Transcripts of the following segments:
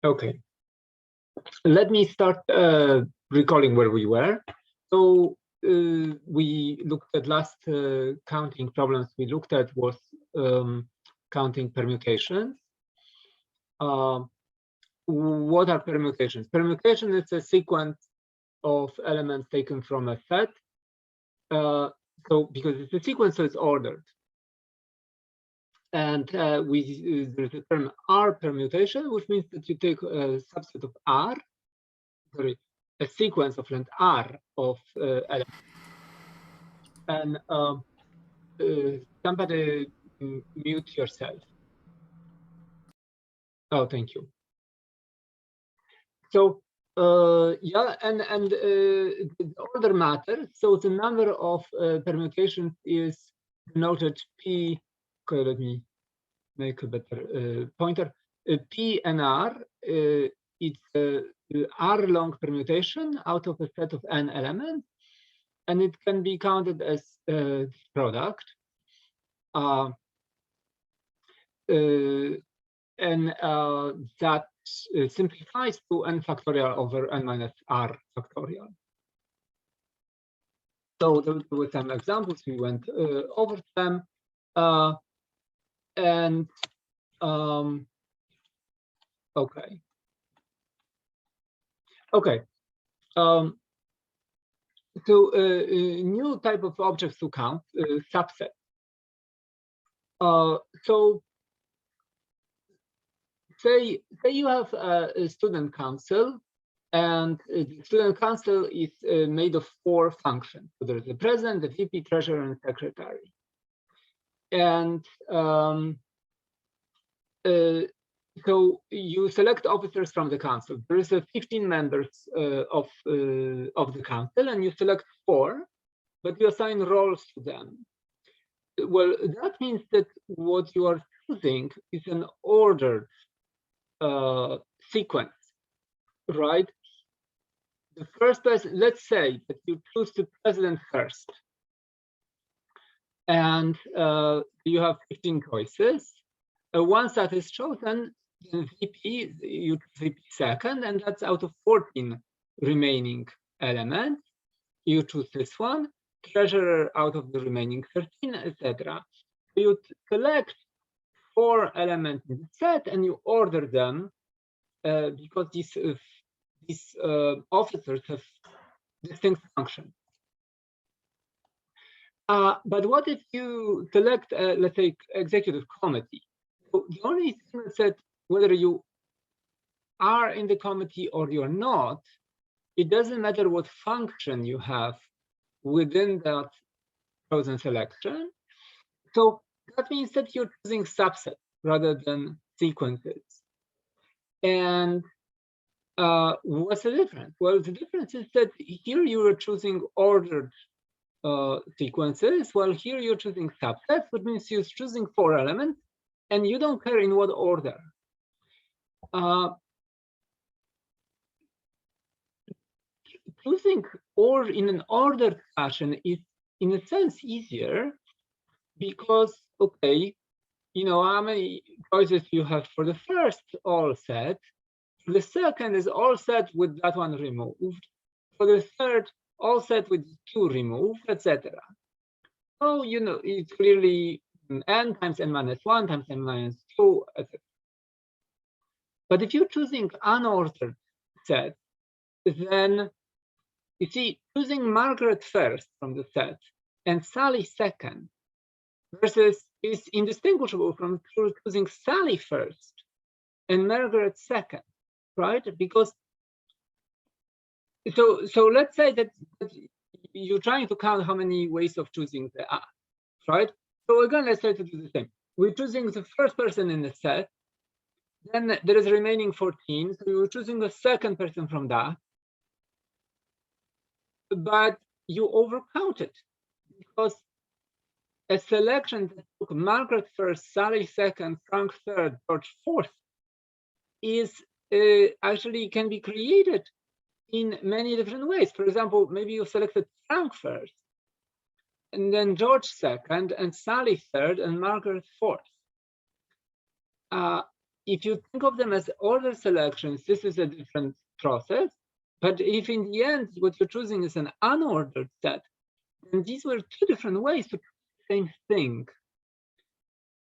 Okay, let me start recalling where we were. So we looked at last counting problems we looked at was counting permutations. What are permutations? Permutation is a sequence of elements taken from a set. So because it's a sequence, so it's ordered. And there's a term r-permutation, which means that you take a subset of r, sorry, a sequence of length r of elements. And somebody mute yourself. Oh, thank you. So yeah, and the order matters. So the number of permutations is denoted p. Okay, let me make a better pointer. P and r. It's a r-long permutation out of a set of n elements, and it can be counted as product. And that simplifies to n factorial over n minus r factorial. So there were some examples, we went over them. And okay. Okay. So a new type of objects to count, subset. So say you have a student council, and the student council is made of 4 functions. So there's the president, the VP, treasurer, and secretary. And so you select officers from the council. There is 15 members of the council, and you select 4, but you assign roles to them. Well, that means that what you are choosing is an ordered sequence, right? The first person, let's say that you choose the president first, and you have 15 choices. Once that is chosen, then VP, you choose VP second, and that's out of 14 remaining elements. You choose this one, treasurer out of the remaining 13, etc. You select 4 elements in the set, and you order them because these officers have distinct functions. But what if you select, let's say, executive committee? So the only thing that said whether you are in the committee or you're not, it doesn't matter what function you have within that chosen selection. So that means that you're choosing subsets rather than sequences. And what's the difference? Well, the difference is that here you are choosing ordered sequences, while here you're choosing subsets, which means you're choosing 4 elements, and you don't care in what order. Choosing or in an ordered fashion is, in a sense, easier because, okay, you know how many choices you have for the first all set. The second is all set with that one removed. For the third, all set with 2 removed, etc. So, you know, it's clearly n times n minus 1 times n minus 2, etc. But if you're choosing unordered set, then you see, choosing Margaret first from the set and Sally second versus is indistinguishable from choosing Sally first and Margaret second, right? Because so let's say that you're trying to count how many ways of choosing there are, right? So again, let's try to do the same. We're choosing the first person in the set, then there is remaining 14, so you're choosing the second person from that, but you overcounted because a selection that took Margaret first, Sally second, Frank third, George fourth is actually can be created in many different ways. For example, maybe you selected Frank first, and then George second, and Sally third, and Margaret fourth. if you think of them as order selections, this is a different process. But if in the end what you're choosing is an unordered set, then these were two different ways to do the same thing.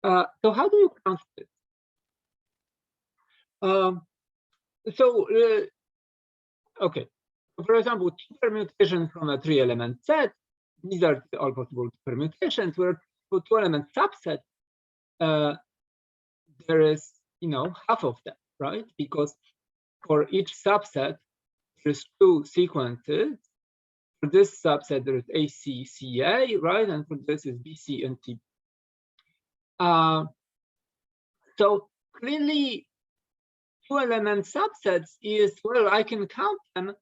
So how do you count this? Okay. For example, two permutations from a 3-element set. These are all possible permutations. Where for 2-element subset, there is, half of them, right? Because for each subset, there's two sequences. For this subset, there is ACCA, right? And for this is BC and TB. So clearly, 2-element subsets is, well, I can count them.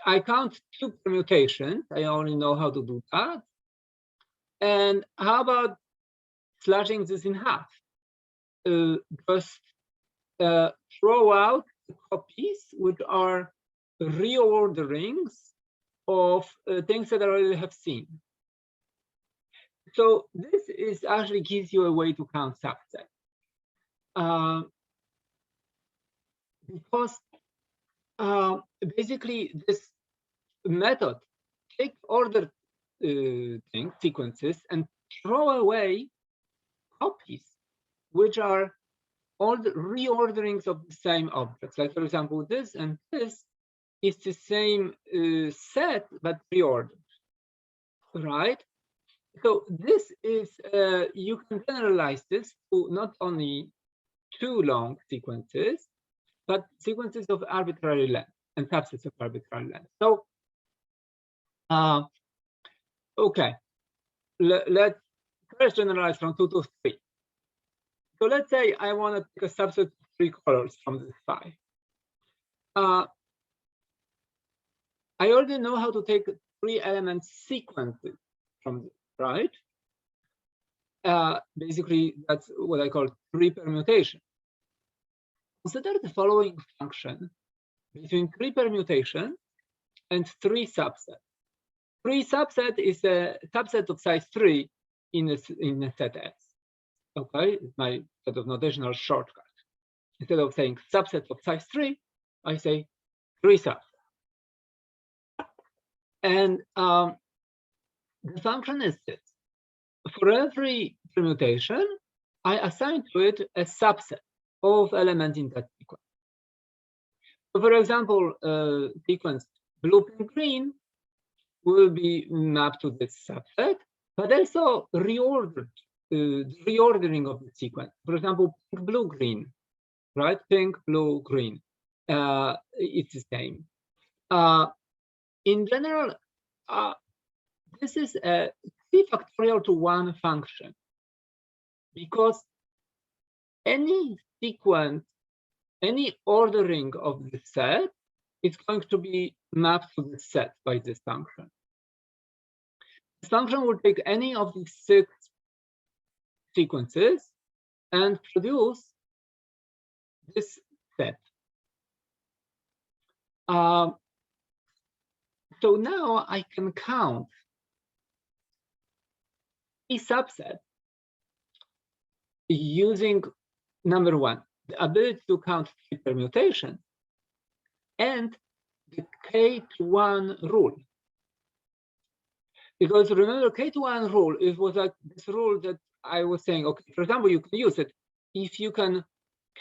I count two permutations. I only know how to do that. And how about slashing this in half? Just throw out the copies, which are reorderings of things that I already have seen. So this is actually gives you a way to count subsets. Because basically this method takes ordered sequences and throw away copies, which are all the reorderings of the same objects. Like, for example, this and this is the same set, but reordered, right? So this is, you can generalize this to not only two long sequences, but sequences of arbitrary length and subsets of arbitrary length. So, okay, let's first generalize from 2 to 3. So let's say I want to take a subset of 3 colors from this 5. I already know how to take 3-element sequences from this, right? Basically, that's what I call 3 permutations. Consider the following function between 3 permutations and 3 subsets. 3 subset is a subset of size 3 in a set S. Okay, it's my sort of notational shortcut. Instead of saying subset of size 3, I say 3 subsets. And the function is this. For every permutation, I assign to it a subset of element in that sequence. So for example, sequence blue, pink, green will be mapped to this subset, but also reordered, reordering of the sequence. For example, pink, blue, green, right? Pink, blue, green. It's the same. In general, this is a 3 factorial to 1 function, because any sequence, any ordering of the set is going to be mapped to the set by this function. This function will take any of these 6 sequences and produce this set. So now I can count a subset using, number 1, the ability to count 3 permutations and the K-to-1 rule. Because remember, K-to-1 rule, it was like this rule that I was saying, okay, for example, you can use it. If you can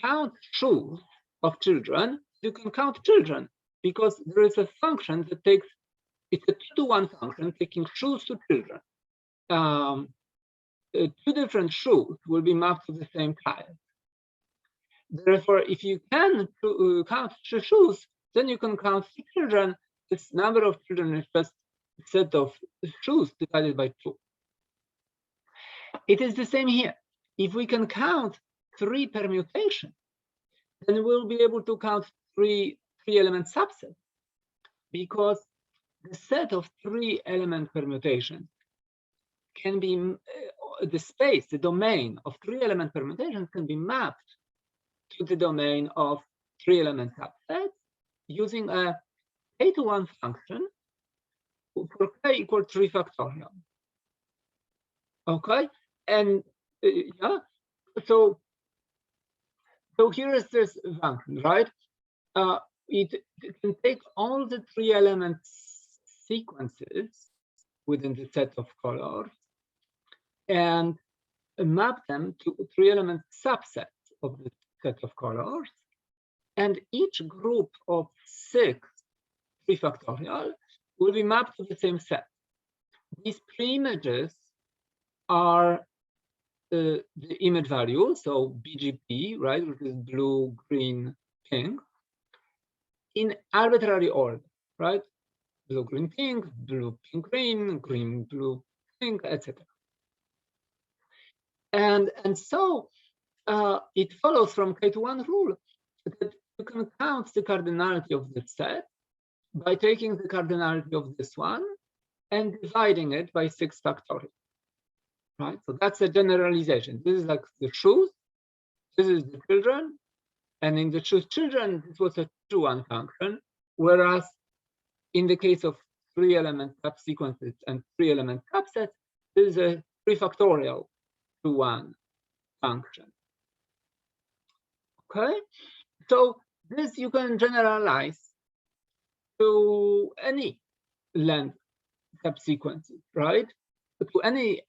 count shoes of children, you can count children, because there is a function that takes, it's a 2-to-1 function taking shoes to children. 2 different shoes will be mapped to the same child. Therefore, if you can count 2 shoes, then you can count 3 children. This number of children is just a set of shoes divided by 2. It is the same here. If we can count 3 permutations, then we'll be able to count 3-element subsets, because the set of 3-element permutations can be, the space, the domain of 3-element permutations can be mapped to the domain of 3-element subsets using a K-to-1 function for K equal 3 factorial. Okay, and yeah, so So here is this function, right? It can take all the 3 elements sequences within the set of colors and map them to 3 element subsets of the set of colors. And each group of 6 3 factorial will be mapped to the same set. These pre-images are the image value, so BGP, right, which is blue, green, pink, in arbitrary order, right? Blue, green, pink, blue, pink, green, green, blue, pink, etc. And so it follows from K-1 rule that you can count the cardinality of the set by taking the cardinality of this one and dividing it by 6 factorial, right? So that's a generalization. This is like the truth. This is the children. And in the choose children, this was a 2-1 function, whereas in the case of 3 element subsequences and 3 element subsets, this is a 3 factorial 2-1 function. Okay, so this you can generalize to any length subsequences, right? To any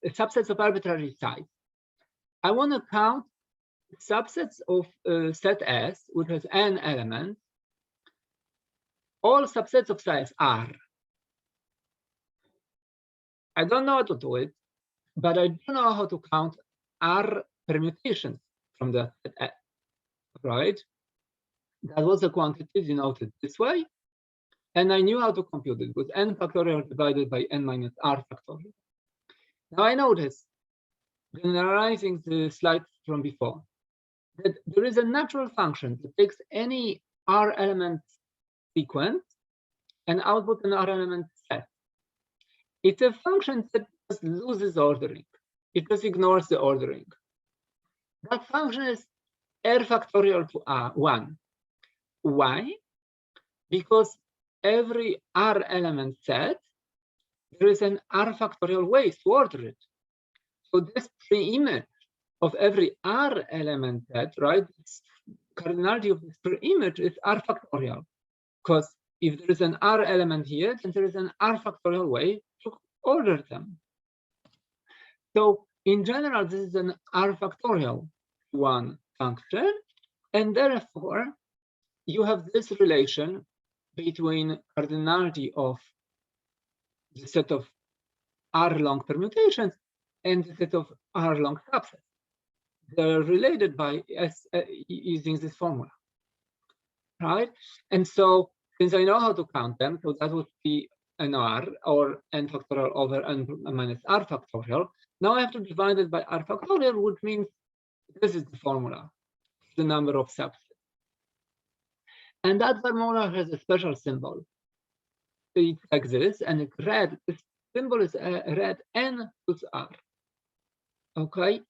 subsets of arbitrary size. I want to count subsets of set S, which has n elements, all subsets of size R. I don't know how to do it, but I do know how to count R permutations from the set S, right? That was a quantity denoted this way, and I knew how to compute it with n factorial divided by n minus r factorial. Now I notice, generalizing the slide from before, that there is a natural function that takes any r element sequence and output an r element set. It's a function that just loses ordering. It just ignores the ordering. That function is r factorial to 1. Why? Because every r element set, there is an r factorial way to order it. So this pre-image of every r element set, right? Cardinality of this pre-image is r factorial. Because if there is an r element here, then there is an r factorial way to order them. So in general, this is an r factorial 1 function, and therefore you have this relation between cardinality of the set of r-long permutations and the set of r-long subsets. They're related by using this formula, right? And so since I know how to count them, so that would be an r, or n factorial over n minus r factorial. Now I have to divide it by r factorial, which means this is the formula, the number of subsets. And that formula has a special symbol. It's like this, and it's red. This symbol is red n plus r. Okay,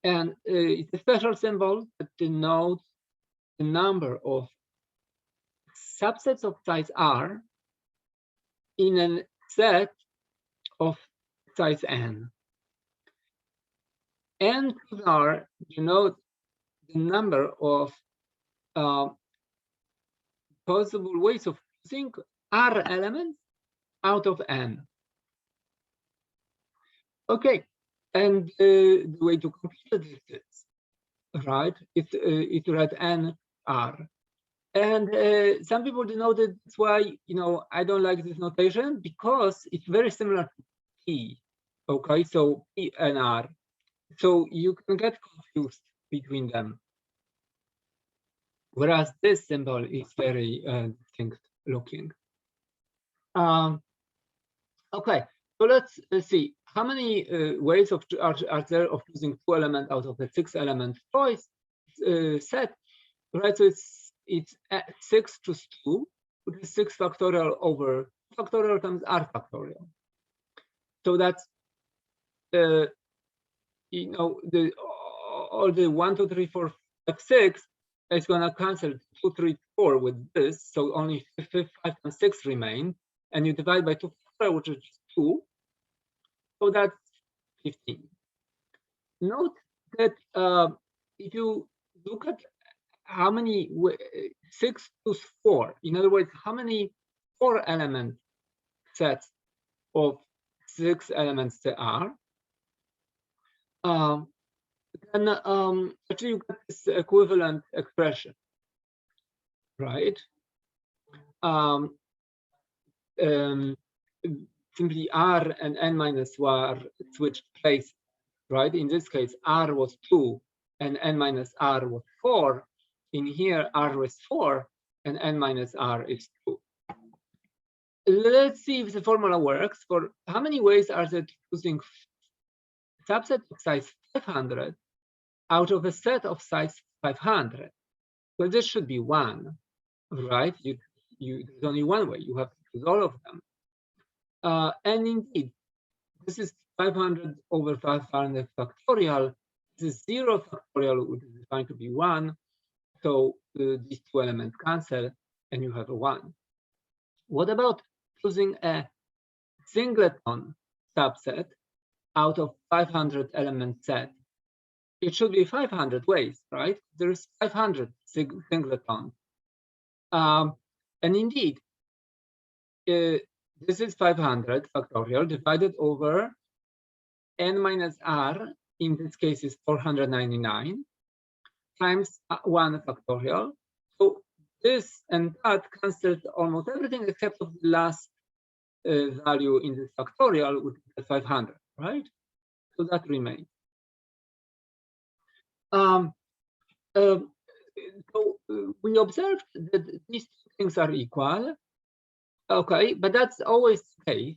and it's a special symbol that denotes the number of subsets of size r in a set of size n. N plus r denotes the number of possible ways of choosing r elements out of n. Okay, and the way to compute this is, right, it's red n r. And some people denoted this way, I don't like this notation because it's very similar to P. Okay, so P and R. So you can get confused between them. Whereas this symbol is very distinct looking. Okay, so let's see how many ways are there of choosing 2 elements out of the 6 element choice set, right? So it's 6 choose 2, which is 6 factorial over factorial times r factorial. So that's all the 1, 2, 3, 4, 5, 6 is going to cancel 2, 3, 4 with this. So only 5 and 6 remain, and you divide by 2, which is 2. So that's 15. Note that if you look at how many 6 to 4. In other words, how many 4-element sets of 6 elements there are. Then actually you get this equivalent expression, right? Simply r and n minus 1 switched place, right? In this case, r was 2 and n minus r was 4. In here, r is 4 and n minus r is 2. Let's see if the formula works. For how many ways are there choosing subset of size 500 out of a set of size 500? Well, this should be 1, right? There's only one way. You have to choose all of them. And indeed, this is 500 over 500 factorial. This is 0 factorial, which is defined to be 1. So these two elements cancel, and you have a 1. What about choosing a singleton subset out of 500 element set? It should be 500 ways, right? There's 500 singletons. And indeed, this is 500 factorial divided over n minus r, in this case is 499, times 1 factorial. So this and that cancels almost everything except of the last value in this factorial, which is 500, right? So that remains. So we observed that these two things are equal. Okay, but that's always the case.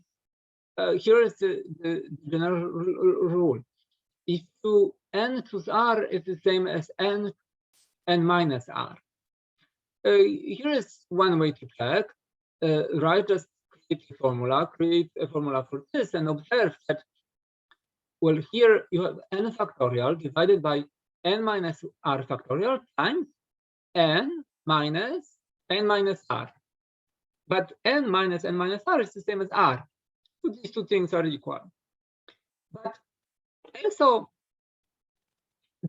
Here is the general rule. If you n choose r is the same as n minus r. Here is one way to check, right? Just create a formula for this and observe that, well, here you have n factorial divided by n minus r factorial times n minus r. But n minus r is the same as r. So these two things are equal. But also,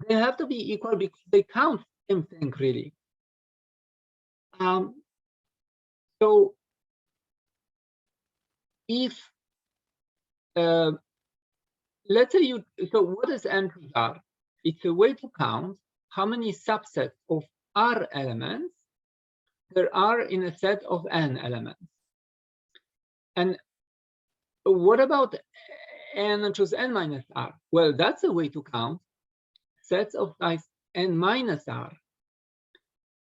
they have to be equal because they count the same thing, really. So if, let's say so what is n plus r? It's a way to count how many subsets of r elements there are in a set of n elements. And what about n choose n minus r? Well, that's a way to count sets of size n minus r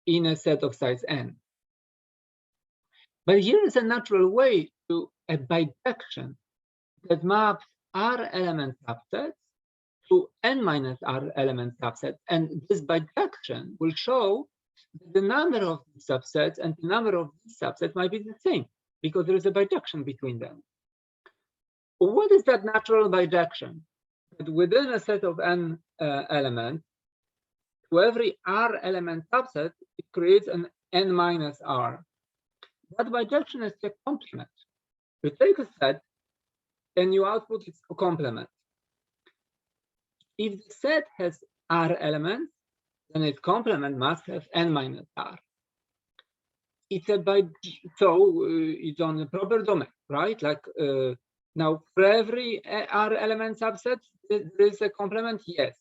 in a set of size n. But here is a natural way to a bijection that maps r element subsets to n minus r element subsets. And this bijection will show that the number of subsets and the number of subsets might be the same because there is a bijection between them. What is that natural bijection? That within a set of n elements, to every r element subset, it creates an n minus r. That bijection is a complement. You take a set and you output its complement. If the set has r elements, then its complement must have n minus r. It's so it's on the proper domain, right? Like now, for every r element subset, there is a complement. Yes.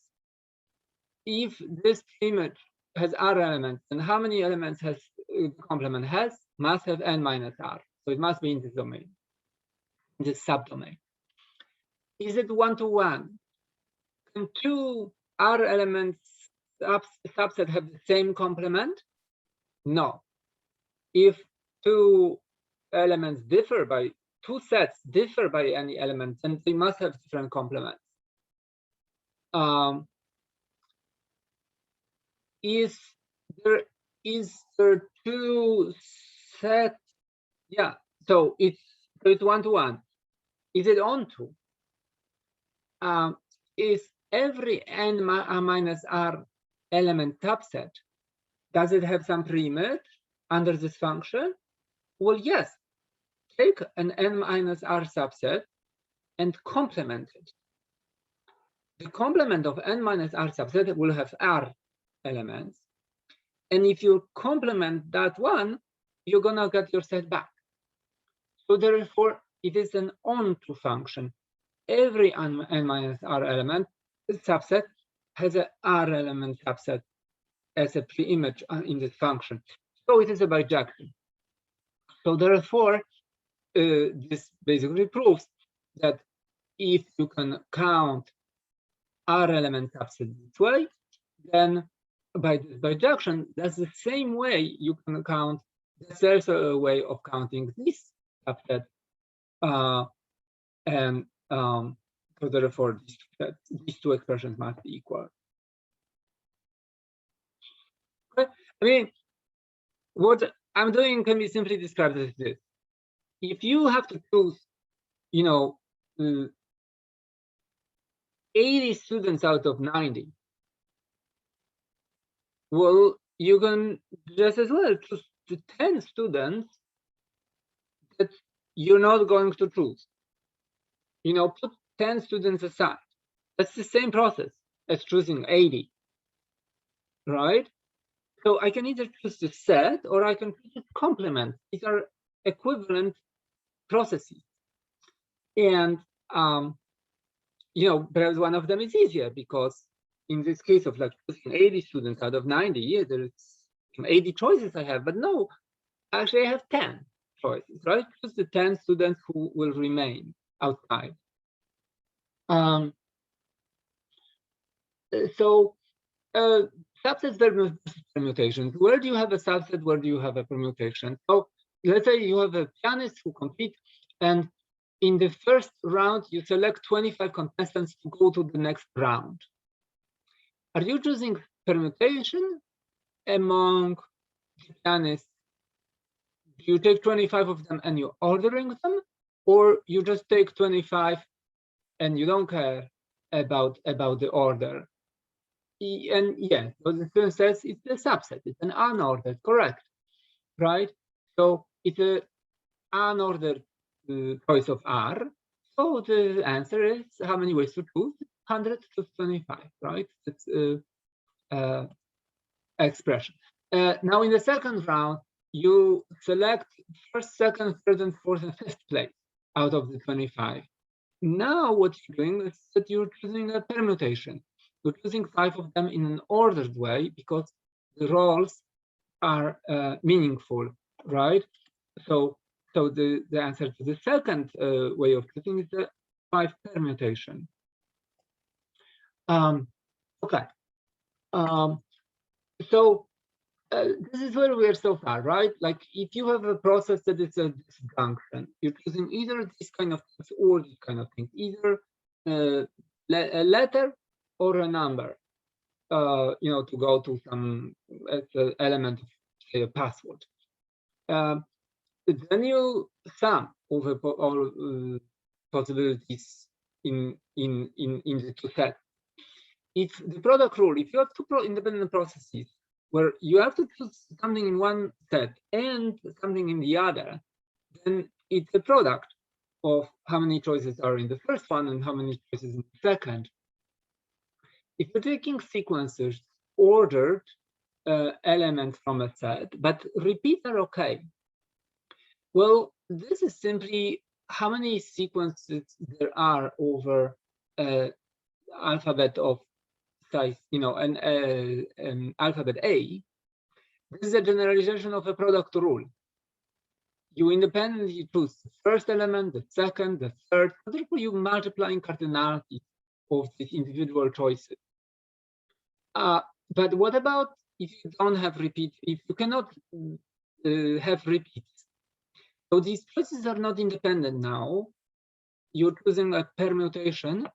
If this image has r elements, and how many elements has the complement has, must have n minus r. So it must be in this domain, in this subdomain. Is it 1-to-1? Can two r elements subset have the same complement? No. If two sets differ by any element, then they must have different complements. Is there two sets? Yeah. So it's 1-to-1. Is it onto? Is every n minus r element subset, does it have some preimage under this function? Well, yes. Take an n minus r subset and complement it. The complement of n minus r subset will have r elements. And if you complement that one, you're gonna get your set back. So therefore, it is an onto function. Every n minus r element subset has a r element subset as a pre-image in this function. So it is a bijection. So therefore, this basically proves that if you can count r element subset this way, then by this bijection, that's the same way you can count. There's a way of counting this subset, and so therefore these two expressions must be equal. Okay. I mean, what I'm doing can be simply described as this: if you have to choose, 80 students out of 90, well, you can just as well choose 10 students that you're not going to choose. Put 10 students aside. That's the same process as choosing 80, right? So I can either choose the set or I can choose the complement. These are equivalent processes. And, perhaps one of them is easier because in this case of like 80 students out of 90, yeah, there's 80 choices I have, but no, actually I have 10 choices, right? Choose the 10 students who will remain outside. So subsets versus permutations. Where do you have a subset? Where do you have a permutation? So let's say you have a pianist who compete, and in the first round, you select 25 contestants to go to the next round. Are you choosing permutation among the pianists? Do you take 25 of them and you're ordering them, or you just take 25 and you don't care about the order? And yeah, so the student says it's a subset, it's an unordered, correct, right? So it's an unordered choice of R. So the answer is how many ways to choose? 100 to 25, right? That's expression. Now in the second round, you select first, second, third, and fourth, and fifth place out of the 25. Now what you're doing is that you're choosing a permutation. You're choosing 5 of them in an ordered way because the roles are meaningful, right? So the answer to the second way of choosing is the 5 permutation. Okay. So this is where we are so far, right? Like if you have a process that is a disjunction, you're choosing either this kind of things or this kind of thing, either a letter or a number, to go to some element of, say, a password. Then you sum over all possibilities in the two sets. If the product rule, if you have two independent processes where you have to choose something in one set and something in the other, then it's a product of how many choices are in the first one and how many choices in the second. If you're taking sequences, ordered elements from a set, but repeats are okay. Well, this is simply how many sequences there are over alphabet of size, an alphabet A. This is a generalization of a product rule. You independently choose the first element, the second, the third. Therefore, you multiplying cardinality of these individual choices. But what about if you don't have repeats? If you cannot have repeats, so these choices are not independent now. You're choosing a permutation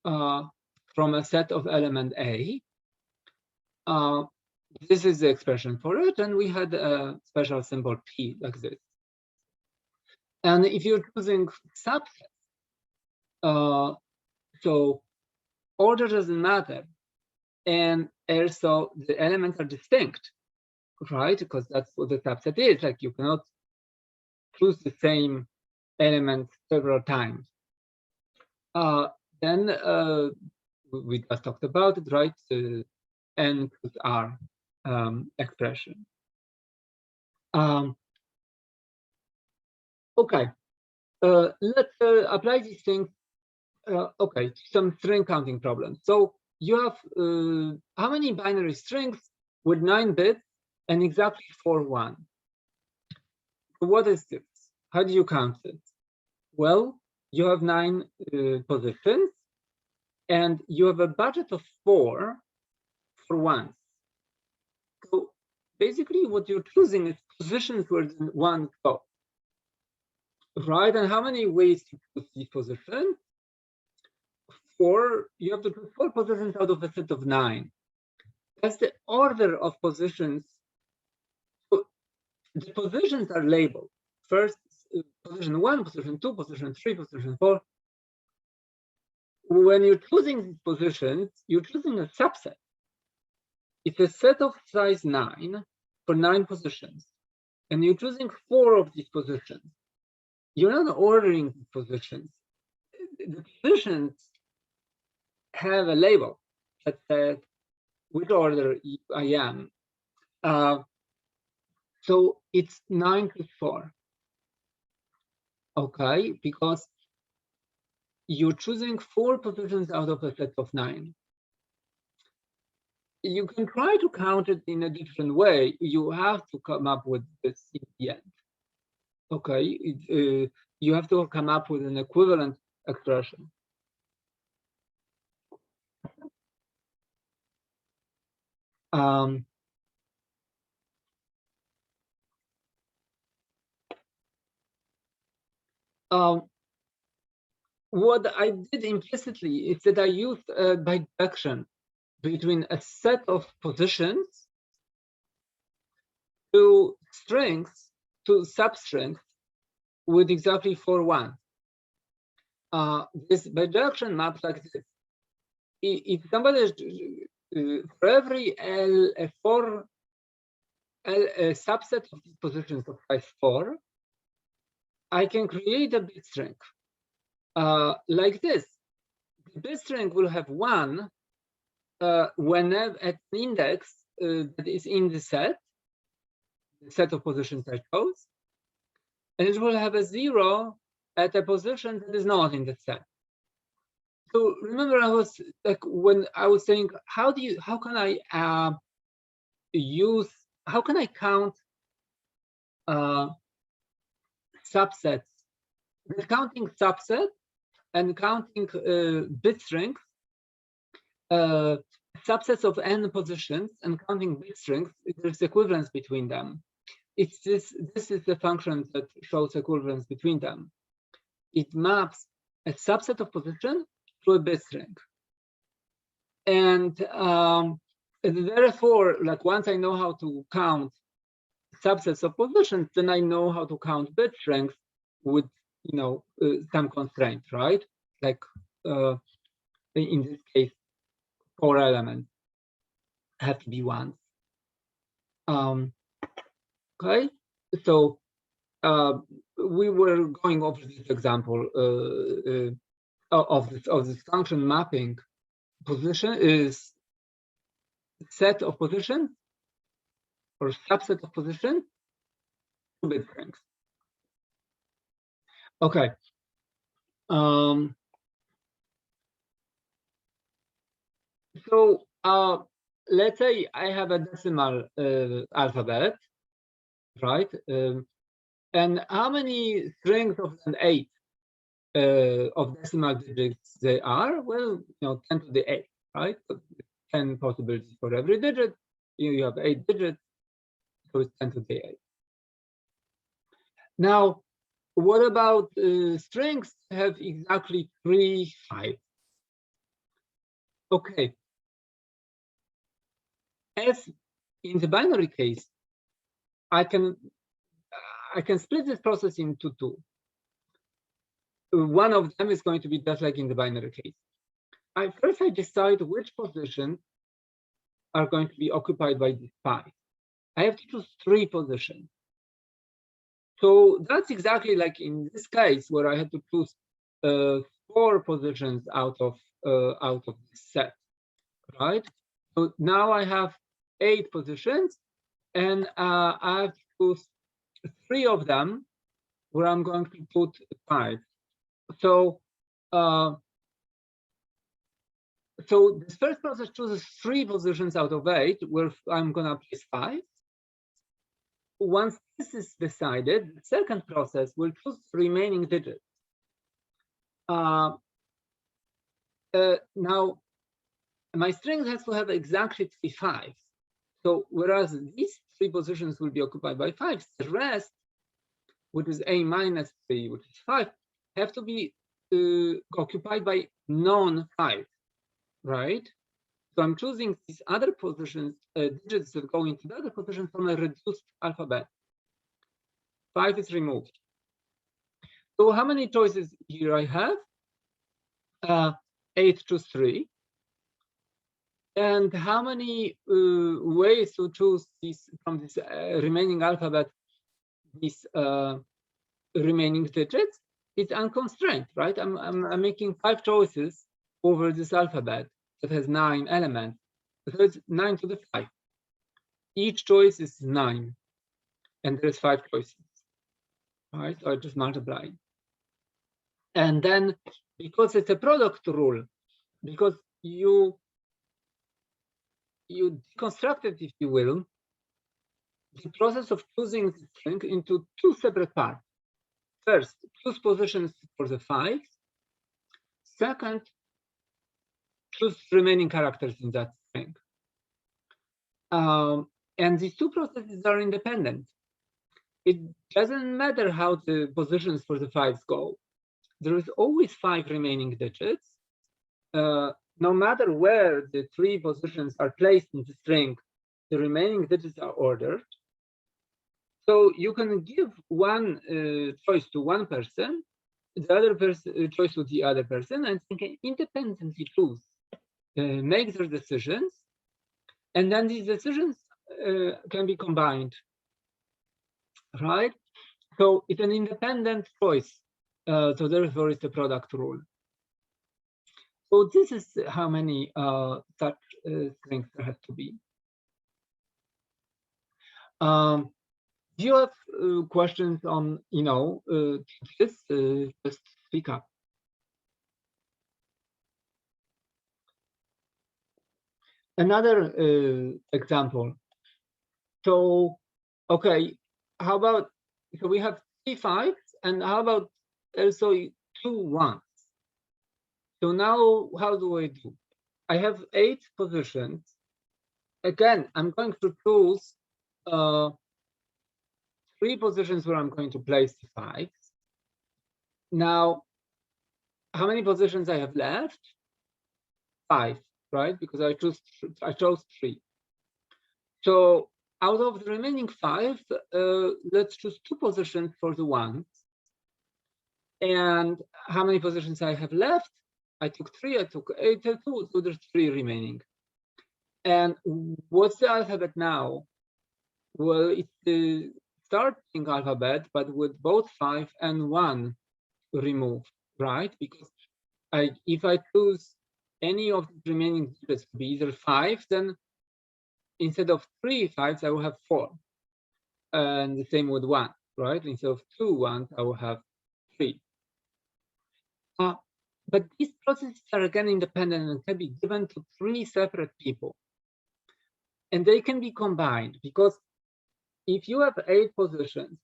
from a set of element A. This is the expression for it, and we had a special symbol P like this. And if you're choosing subsets, so order doesn't matter, and also the elements are distinct, right? Because that's what the subset is. Like you cannot choose the same element several times. Then we just talked about it, right? n plus r expression. Okay, let's apply these things. Okay, some string counting problems. So you have how many binary strings with 9 bits and exactly 4 1? What is this? How do you count it? Well, you have 9 positions, and you have a budget of 4 for ones. So basically, what you're choosing is positions where one goes, right? And how many ways to choose these positions? 4. You have to choose 4 positions out of a set of 9. That's the order of positions. So the positions are labeled. First, position 1, position 2, position 3, position 4. When you're choosing these positions, you're choosing a subset. It's a set of size 9 for 9 positions, and you're choosing 4 of these positions. You're not ordering the positions. The positions have a label that says which order I am. So it's 9 plus 4. Okay, because you're choosing 4 positions out of a set of 9. You can try to count it in a different way. You have to come up with this in the end. Okay, you have to come up with an equivalent expression. What I did implicitly is that I used a bijection between a set of positions to strings, to substrings with exactly 4 1. This bijection maps like this. If somebody is for every a subset of these positions of size 4, I can create a bit string like this. The bit string will have 1 whenever at an index that is in the set of positions I chose, and it will have a 0 at a position that is not in the set. So remember, I was like, when I was saying, how can I count subsets? With counting subsets and counting bit strings, subsets of n positions, and counting bit strings, there's equivalence between them. It's this is the function that shows equivalence between them. It maps a subset of position to a bit string. And therefore, like, once I know how to count subsets of positions, then I know how to count bit strings with, some constraint, right? Like in this case, 4 elements have to be ones. Okay, so we were going over this example of this function mapping position is set of positions or subset of positions to bit strings. Okay. So let's say I have a decimal alphabet, right? And how many strings of an 8 of decimal digits they are? Well, 10 to the 8, right? So 10 possibilities for every digit. You have 8 digits, so it's 10 to the 8. Now, what about strings have exactly 3 5? Okay. As in the binary case, I can split this process into 2. One of them is going to be just like in the binary case. First, I decide which positions are going to be occupied by this 5. I have to choose 3 positions. So that's exactly like in this case where I had to choose 4 positions out of this set, right? So now I have 8 positions, and I have to choose 3 of them where I'm going to put 5. So so this first process chooses 3 positions out of 8 where I'm gonna place 5. Once this is decided, the second process will choose the remaining digits. Now my string has to have exactly 3 5s. So whereas these 3 positions will be occupied by 5s, the rest, which is a minus 3, which is 5, have to be occupied by non-5, right? So I'm choosing these other positions, digits that go into the other position from a reduced alphabet. 5 is removed. So how many choices here I have? 8 choose 3. And how many ways to choose these from this remaining alphabet, these remaining digits? It's unconstrained, right? I'm making 5 choices over this alphabet that has 9 elements. So it's 9 to the 5. Each choice is 9, and there's 5 choices. All right, so I just multiply. And then, because it's a product rule, because you deconstructed, if you will, the process of choosing the string into 2 separate parts. First, choose positions for the 5s. Second, choose remaining characters in that string. And these 2 processes are independent. It doesn't matter how the positions for the 5s go. There is always 5 remaining digits. No matter where the 3 positions are placed in the string, the remaining digits are ordered. So you can give one choice to one person, the other choice to the other person, and they can independently choose, make their decisions, and then these decisions can be combined, right? So it's an independent choice. So therefore, it's a product rule. So this is how many such strings there have to be. Do you have questions on, this? Just speak up. Another example. So, okay, how about, so we have 3 5s, and how about also 2 1s? So now, how do I do? I have 8 positions. Again, I'm going to choose 3 positions where I'm going to place the 5s. Now, how many positions I have left? 5, right? Because I chose 3. So out of the remaining 5, let's choose 2 positions for the 1s. And how many positions I have left? I took 3, I took 8, 2, so there's 3 remaining. And what's the alphabet now? Well, it's the starting alphabet, but with both 5 and 1 removed, right? Because if I choose any of the remaining digits to be either 5, then instead of 3 5s, I will have 4. And the same with 1, right? Instead of 2 1s, I will have 3. But these processes are again independent and can be given to 3 separate people. And they can be combined, because if you have 8 positions,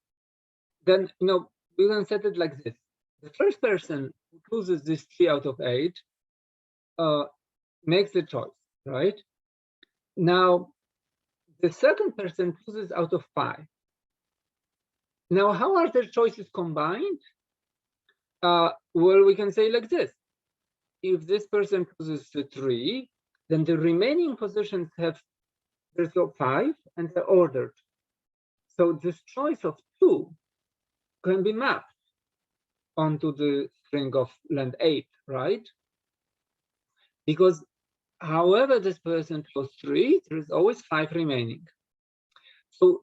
then we can set it like this. The first person who chooses this 3 out of 8 makes the choice, right? Now, the second person chooses out of 5. Now, how are their choices combined? Well, we can say like this. If this person chooses the 3, then the remaining positions have there's 5 and they're ordered. So this choice of 2 can be mapped onto the string of length 8, right? Because however this person chose 3, there is always 5 remaining. So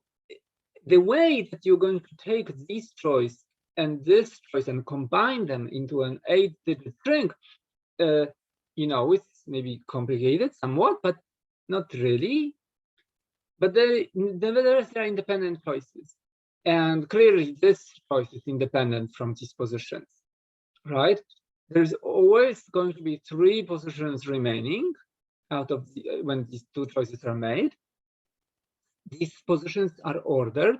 the way that you're going to take this choice and this choice and combine them into an 8-digit string, it's maybe complicated somewhat, but Not really, but nevertheless there are independent choices. And clearly this choice is independent from these positions, right? There's always going to be 3 positions remaining out of when these 2 choices are made. These positions are ordered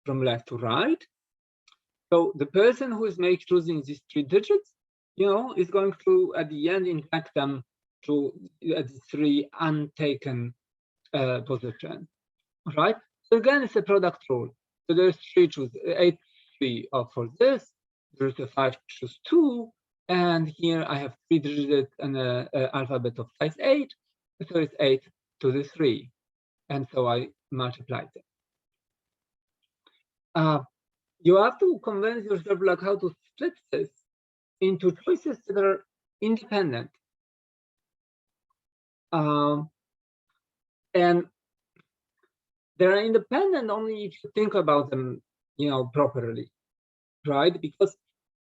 from left to right. So the person who is choosing these 3 digits, is going to, at the end, infect them to the 3 untaken positions, right? So again, it's a product rule. So there's 3 choose 8, 3 for this. There's a 5 choose 2, and here I have 3 digits and an alphabet of size 8. So it's 8 to the 3, and so I multiply them. You have to convince yourself like how to split this into choices that are independent. And they're independent only if you think about them, properly, right? Because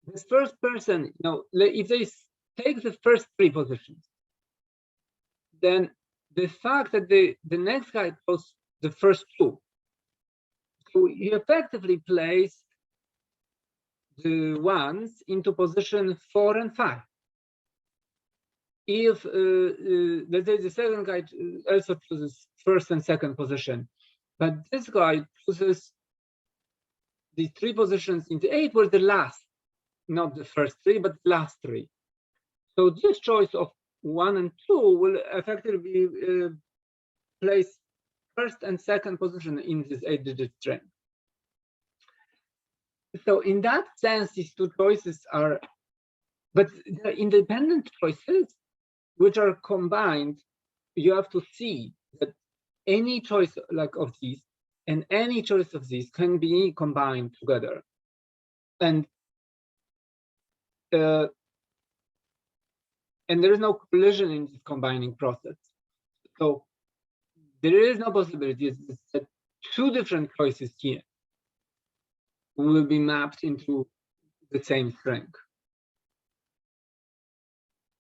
this first person, if they take the first 3 positions, then the fact that the next guy chose the first 2, so he effectively placed the ones into position 4 and 5. If let's say the second guy also chooses first and second position, but this guy chooses the 3 positions into 8 were the last, not the first 3, but the last 3. So this choice of 1 and 2 will effectively place first and second position in this 8-digit string. So in that sense, these 2 choices are, but they're independent choices which are combined. You have to see that any choice of these and any choice of these can be combined together, and there is no collision in this combining process. So there is no possibility that 2 different choices here will be mapped into the same string.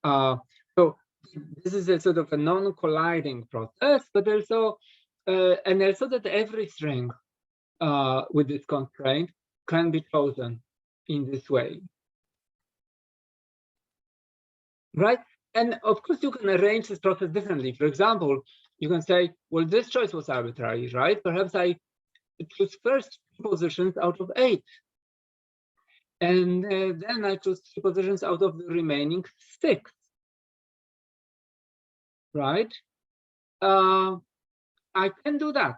So this is a sort of a non-colliding process, but also and also that every string with this constraint can be chosen in this way, right? And of course, you can arrange this process differently. For example, you can say, well, this choice was arbitrary, right? Perhaps I choose first 2 positions out of 8. And then I choose 3 positions out of the remaining 6, right? I can do that.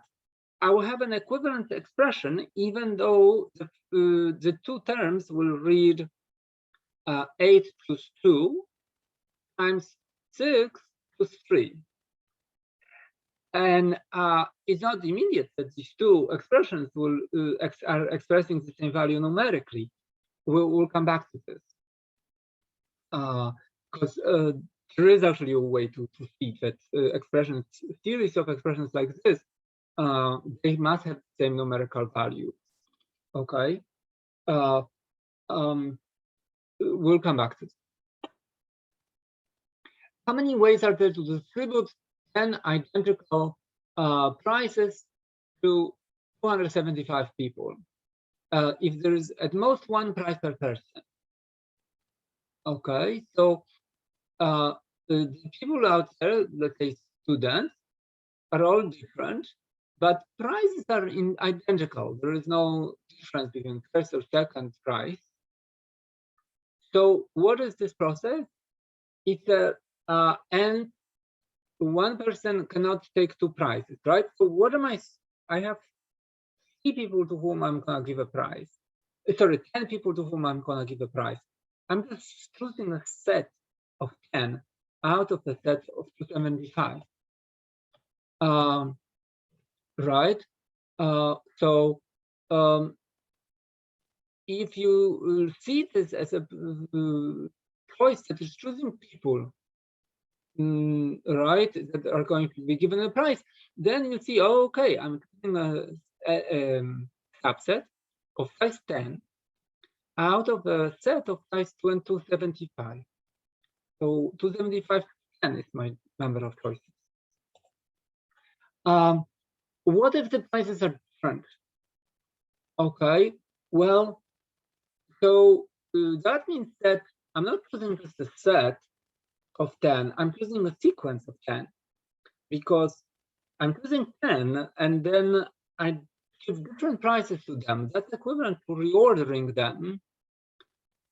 I will have an equivalent expression, even though the 2 terms will read 8 plus 2 times 6 plus 3. And it's not immediate that these 2 expressions will are expressing the same value numerically. We'll come back to this. Because there is actually a way to see that expressions, series of expressions like this, they must have the same numerical value. Okay. We'll come back to this. How many ways are there to distribute 10 identical prices to 275 people? If there is at most 1 price per person. Okay, so the people out there, let's say students, are all different, but prices are identical. There is no difference between first or second price. So what is this process? It's and 1 person cannot take 2 prizes, right? So what am I have 3 people to whom I'm gonna give a prize. Sorry, 10 people to whom I'm gonna give a prize. I'm just choosing a set of 10 out of the set of 275. Right? So if you see this as a choice that is choosing people, right, that are going to be given a prize, then you see, oh, okay, I'm choosing a subset of size 10 out of a set of size 275. So 275 10 is my number of choices. What if the prices are different? Okay, well, so that means that I'm not choosing just a set of 10, I'm choosing a sequence of 10, because I'm choosing 10 and then I give different prices to them. That's equivalent to reordering them,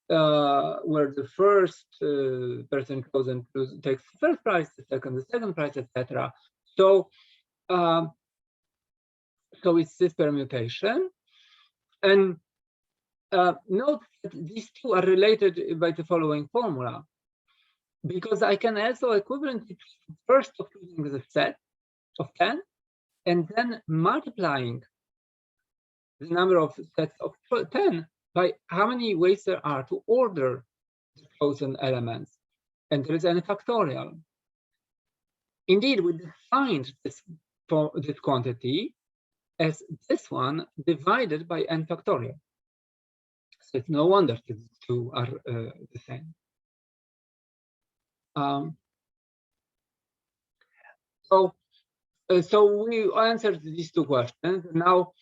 where the first person goes and takes the first price, the second price, etc. So, so it's this permutation. And note that these two are related by the following formula, because I can also equivalently first of choosing the set of 10 and then multiplying the number of sets of 10 by how many ways there are to order the chosen elements. And there is n factorial. Indeed, we defined this quantity as this one divided by n factorial. So it's no wonder that the two are the same. So we answered these two questions. Now,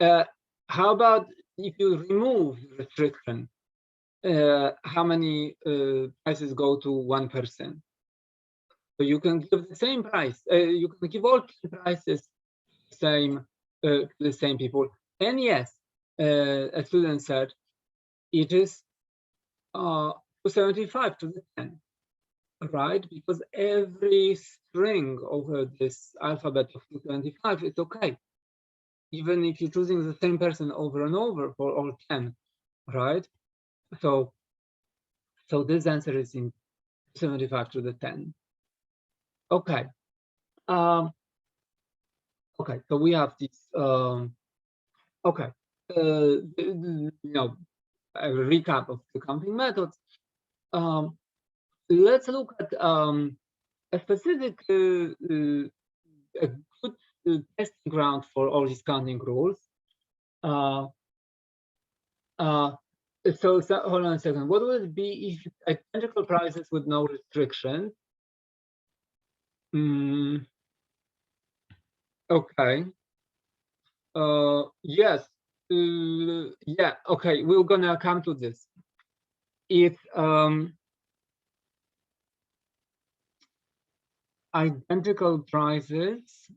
how about if you remove the restriction? How many prices go to one person? So you can give the same price. You can give all prices to the same people. And yes, a student said it is 275 to the 10, right? Because every string over this alphabet of 225 is okay, even if you're choosing the same person over and over for all 10, right? So this answer is in 75 to the 10. Okay. Okay, so we have this. Okay, you know, a recap of the counting methods. Let's look at a specific, a good testing ground for all these counting rules. So hold on a second. What would it be if identical prices with no restriction? Okay. Yes. Yeah. Okay. We're gonna come to this. If identical prices.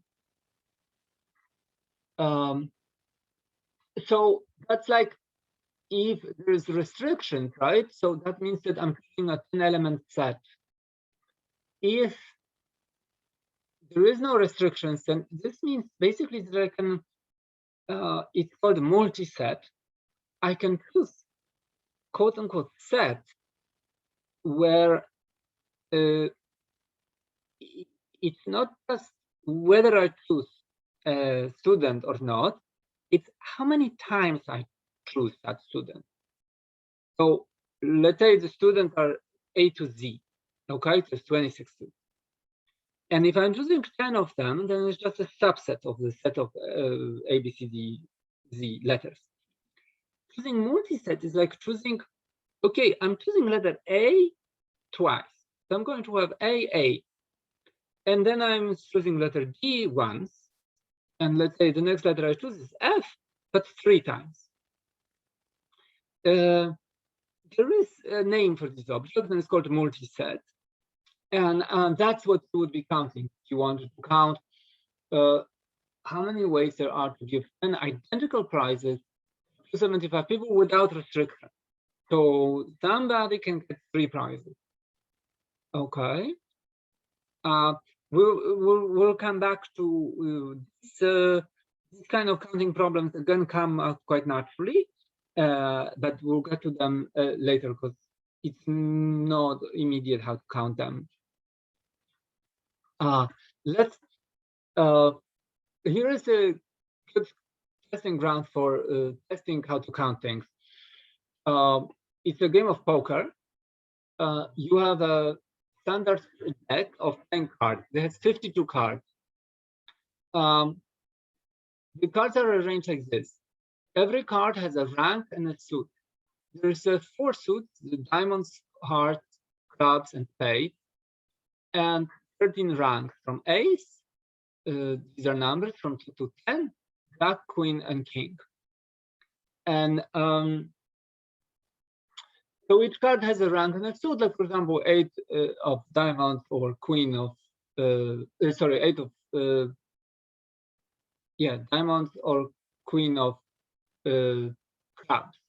So that's like if there's restrictions, right? So that means that I'm choosing a 10-element set. If there is no restrictions, then this means basically that I can, it's called a multi-set. I can choose quote unquote set where it's not just whether I choose a student or not, it's how many times I choose that student. So let's say the students are A to Z, okay, there's 26 students. And if I'm choosing 10 of them, then it's just a subset of the set of A, B, C, D, Z letters. Choosing multi-set is like choosing, okay, I'm choosing letter A twice. So I'm going to have A. And then I'm choosing letter D once. And let's say the next letter I choose is F, but 3 times. There is a name for this object, and it's called multi-set. And that's what you would be counting. If you wanted to count how many ways there are to give 10 identical prizes to 75 people without restriction. So somebody can get 3 prizes. Okay. We'll come back to this kind of counting problems again come out quite naturally, but we'll get to them later because it's not immediate how to count them. Let's here is a good testing ground for testing how to count things. It's a game of poker. You have a standard deck of 10 cards. It has 52 cards. The cards are arranged like this. Every card has a rank and a suit. There's 4 suits: the diamonds, hearts, clubs, and spades, and 13 ranks from ace these are numbers from 2 to 10, Jack, Queen, and King. And so each card has a rank and a suit, like for example, 8 of diamonds or Queen of, 8 of, diamonds or Queen of clubs.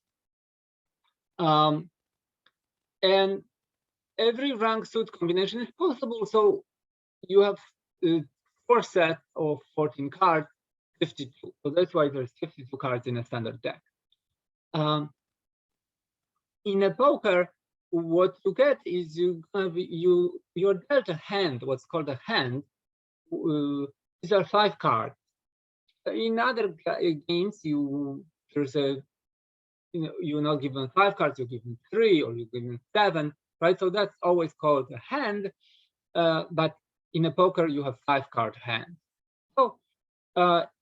And every rank suit combination is possible. So you have 4 sets of 14 cards, 52. So that's why there's 52 cards in a standard deck. In a poker, what you get is you're dealt a hand, what's called a hand. These are 5 cards. In other games, there's a you're not given 5 cards, you're given 3 or you're given 7, right? So that's always called a hand. But in a poker, you have 5-card hand. So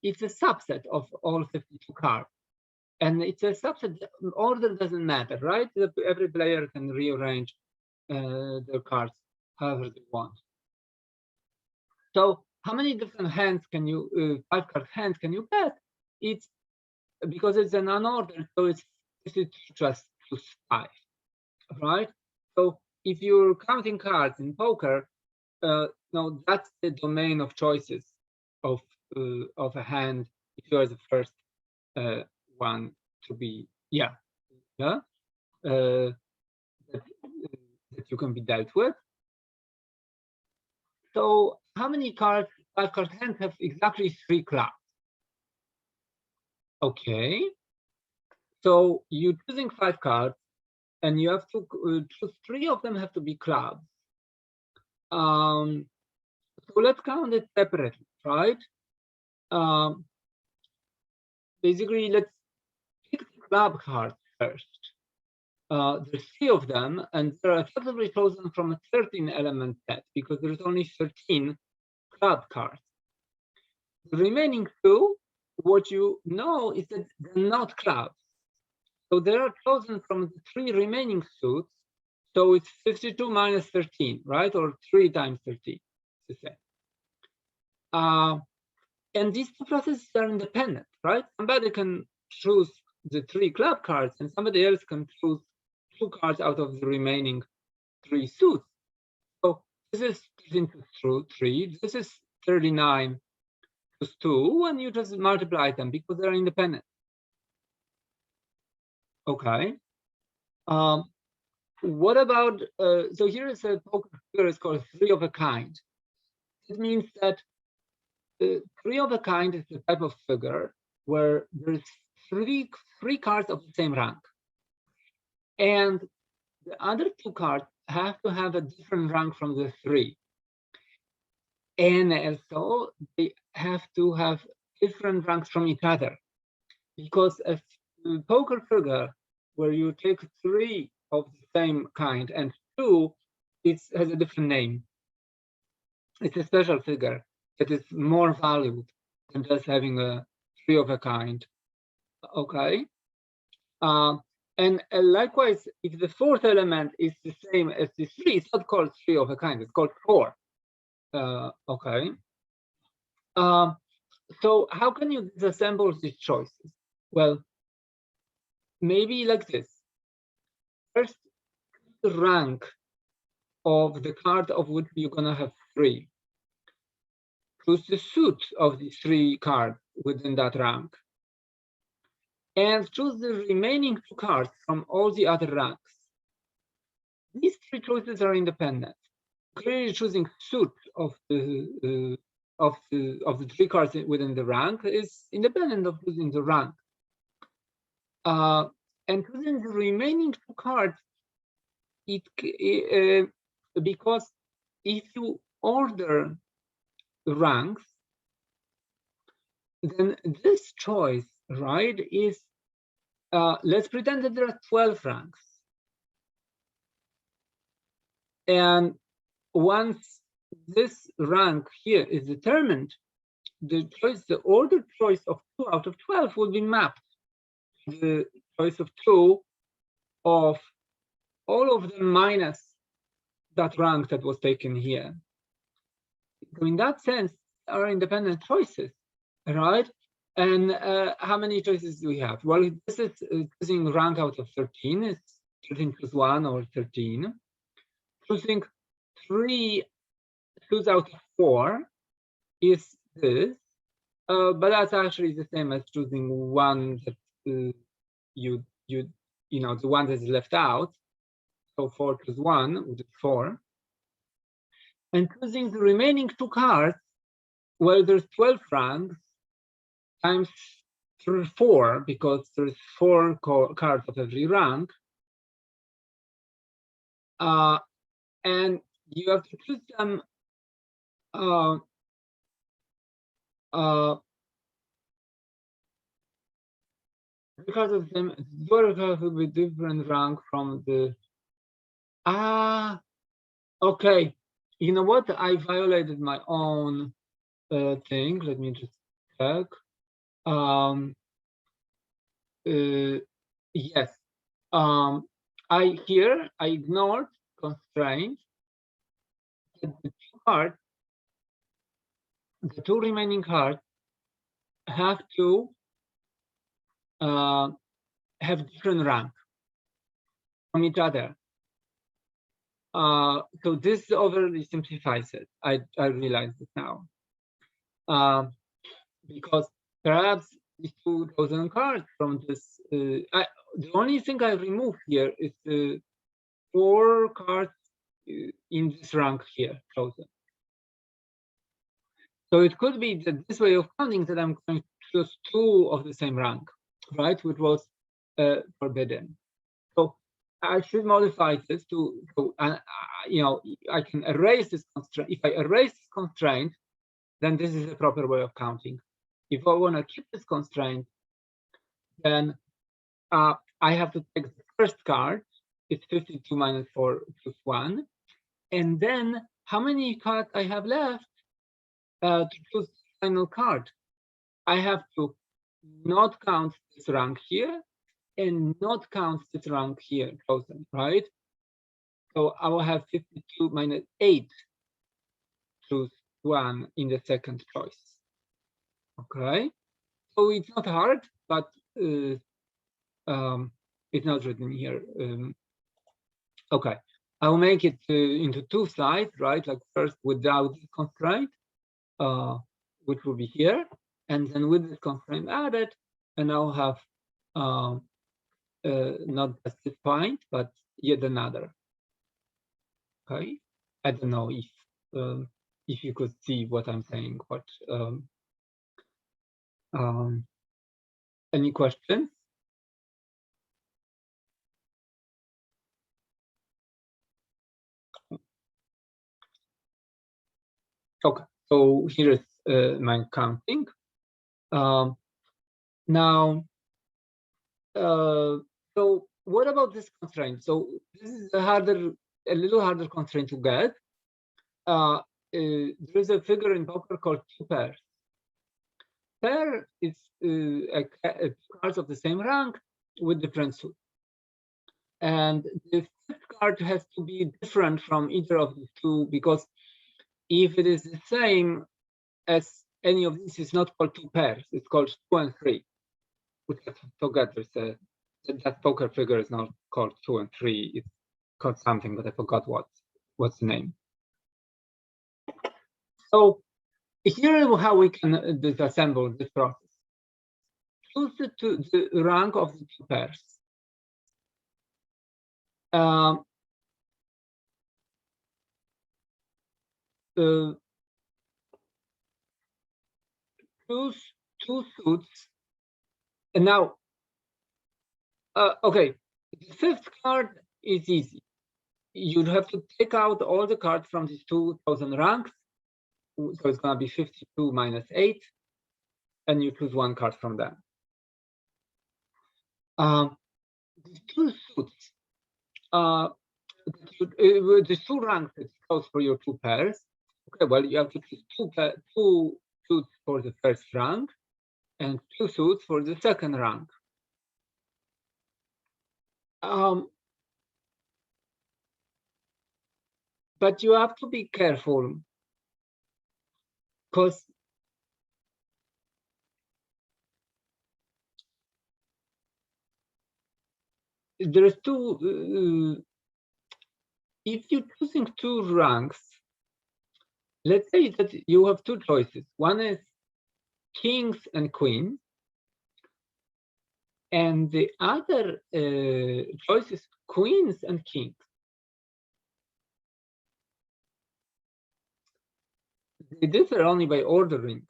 it's a subset of all 52 cards. And it's a subset, order doesn't matter, right? Every player can rearrange their cards however they want. So how many different hands can you, 5-card hands can you get? It's because it's an unordered, so it's just plus 5, right? So if you're counting cards in poker, no, that's the domain of choices of a hand. If you are the first one to be, that you can be dealt with. So how many cards? 5-card hands have exactly 3 clubs. Okay. So you're choosing 5 cards, and you have to choose 3 of them have to be clubs. So let's count it separately, right? Basically, let's pick the club cards first. There's 3 of them, and they're effectively chosen from a 13-element set because there's only 13 club cards. The remaining 2, what you know is that they're not clubs. So they are chosen from the 3 remaining suits. So it's 52 minus 13, right? Or 3 times 13, to say. And these 2 processes are independent, right? Somebody can choose the 3 club cards, and somebody else can choose 2 cards out of the remaining 3 suits. So this is into 3. This is 39 plus 2, and you just multiply them because they're independent. Okay. What about, so here is a poker figure, it's called 3 of a kind. It means that 3 of a kind is the type of figure where there's three cards of the same rank. And the other 2 cards have to have a different rank from the 3. And also they have to have different ranks from each other. Because a poker figure where you take 3 of the same kind and 2, it has a different name. It's a special figure that is more valued than just having a 3 of a kind. Okay. And likewise, if the 4th element is the same as the 3, it's not called 3 of a kind, it's called 4. Okay. So how can you disassemble these choices? Well, maybe like this. First, the rank of the card of which you're gonna have 3. Choose the suit of the 3 cards within that rank. And choose the remaining 2 cards from all the other ranks. These 3 choices are independent. Clearly choosing suit of the 3 cards within the rank is independent of choosing the rank. And choosing the remaining 2 cards, because if you order the ranks, then this choice, right, is let's pretend that there are 12 ranks. And once this rank here is determined, the ordered choice of 2 out of 12 will be mapped to the choice of 2 of all of them minus that rank that was taken here. So in that sense, are independent choices, right? And how many choices do we have? Well, this is choosing rank out of 13. It's 13 plus 1 or 13. Choosing 3 choose out of 4 is this, but that's actually the same as choosing one that you know, the one that is left out. So 4 plus 1, which is 4. And choosing the remaining 2 cards, well, there's 12 ranks times 4, because there's 4 cards of every rank. And you have to choose them because of them, will have a different rank from the. Okay. You know what? I violated my own thing. Let me just check. Yes. I ignored constraint. The 2 remaining cards have to have different rank from each other. So this overly simplifies it. I realize it now. Because perhaps these 2,000 cards from this, the only thing I remove here is the 4 cards in this rank here, chosen. So it could be that this way of counting that I'm going to choose 2 of the same rank, right, which was forbidden. So I should modify this to, you know, I can erase this constraint. If I erase this constraint, then this is a proper way of counting. If I want to keep this constraint, then I have to take the first card. It's 52 minus 4 plus 1. And then how many cards I have left to choose the final card? I have to not count this rank here and not count this rank here chosen, right? So I will have 52 minus 8 choose 1 in the second choice. Okay, so it's not hard, but it's not written here. Okay, I'll make it into 2 slides, right? Like first without this constraint, which will be here, and then with this constraint added, and I'll have not just this point, but yet another. Okay, I don't know if you could see what I'm saying. What any questions? Okay, so here is my counting. Now, so what about this constraint? So this is a little harder constraint to get. There is a figure in poker called 2 pairs. Pair is cards of the same rank with different suits. And the fifth card has to be different from either of the 2, because if it is the same as any of these, it's not called 2 pairs, it's called 2 and 3. Which I forgot, that poker figure is not called 2 and 3, it's called something, but I forgot what's the name. So here is how we can disassemble this process. Choose the rank of the 2 pairs. Choose 2 suits. And now, okay, the 5th card is easy. You'd have to take out all the cards from these 2,000 ranks. So it's going to be 52 minus 8. And you choose 1 card from them. The 2 suits, the 2 ranks that goes for your 2 pairs. Okay, well, you have to choose 2 suits for the first rank and 2 suits for the second rank. But you have to be careful, because there's two. If you're choosing two ranks, let's say that you have two choices. One is kings and queens, and the other choice is queens and kings. They differ only by ordering.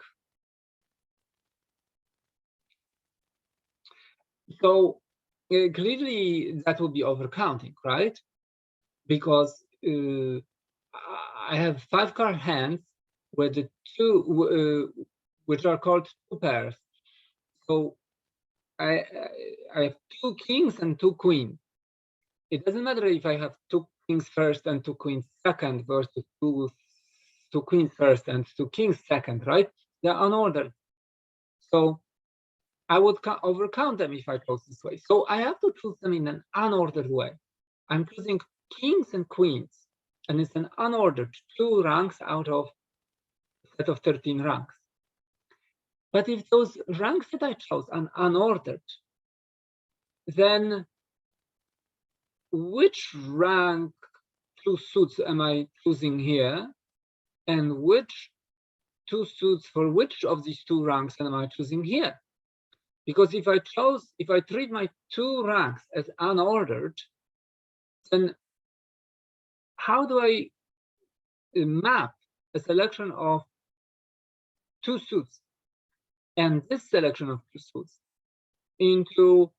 So clearly that would be overcounting, right? Because I have 5-card hands with the two, which are called two pairs. So I have two kings and two queens. It doesn't matter if I have two kings first and two queens second versus two queens first and two kings second, right? They're unordered. So I would overcount them if I chose this way. So I have to choose them in an unordered way. I'm choosing kings and queens, and it's an unordered 2 ranks out of a set of 13 ranks. But if those ranks that I chose are unordered, then which rank 2 suits am I choosing here? And which 2 suits for which of these 2 ranks am I choosing here? Because if I treat my 2 ranks as unordered, then how do I map a selection of 2 suits and this selection of 2 suits into,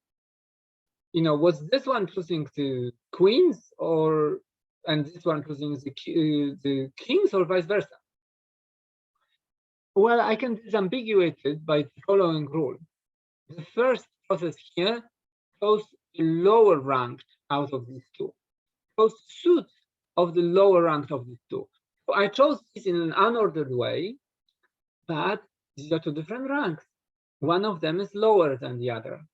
was this one choosing the queens and this one choosing the kings, or vice versa? Well, I can disambiguate it by the following rule. The first process here chose the lower ranked out of these 2, chose suits of the lower ranked of these 2. So I chose this in an unordered way, but these are 2 different ranks. One of them is lower than the other.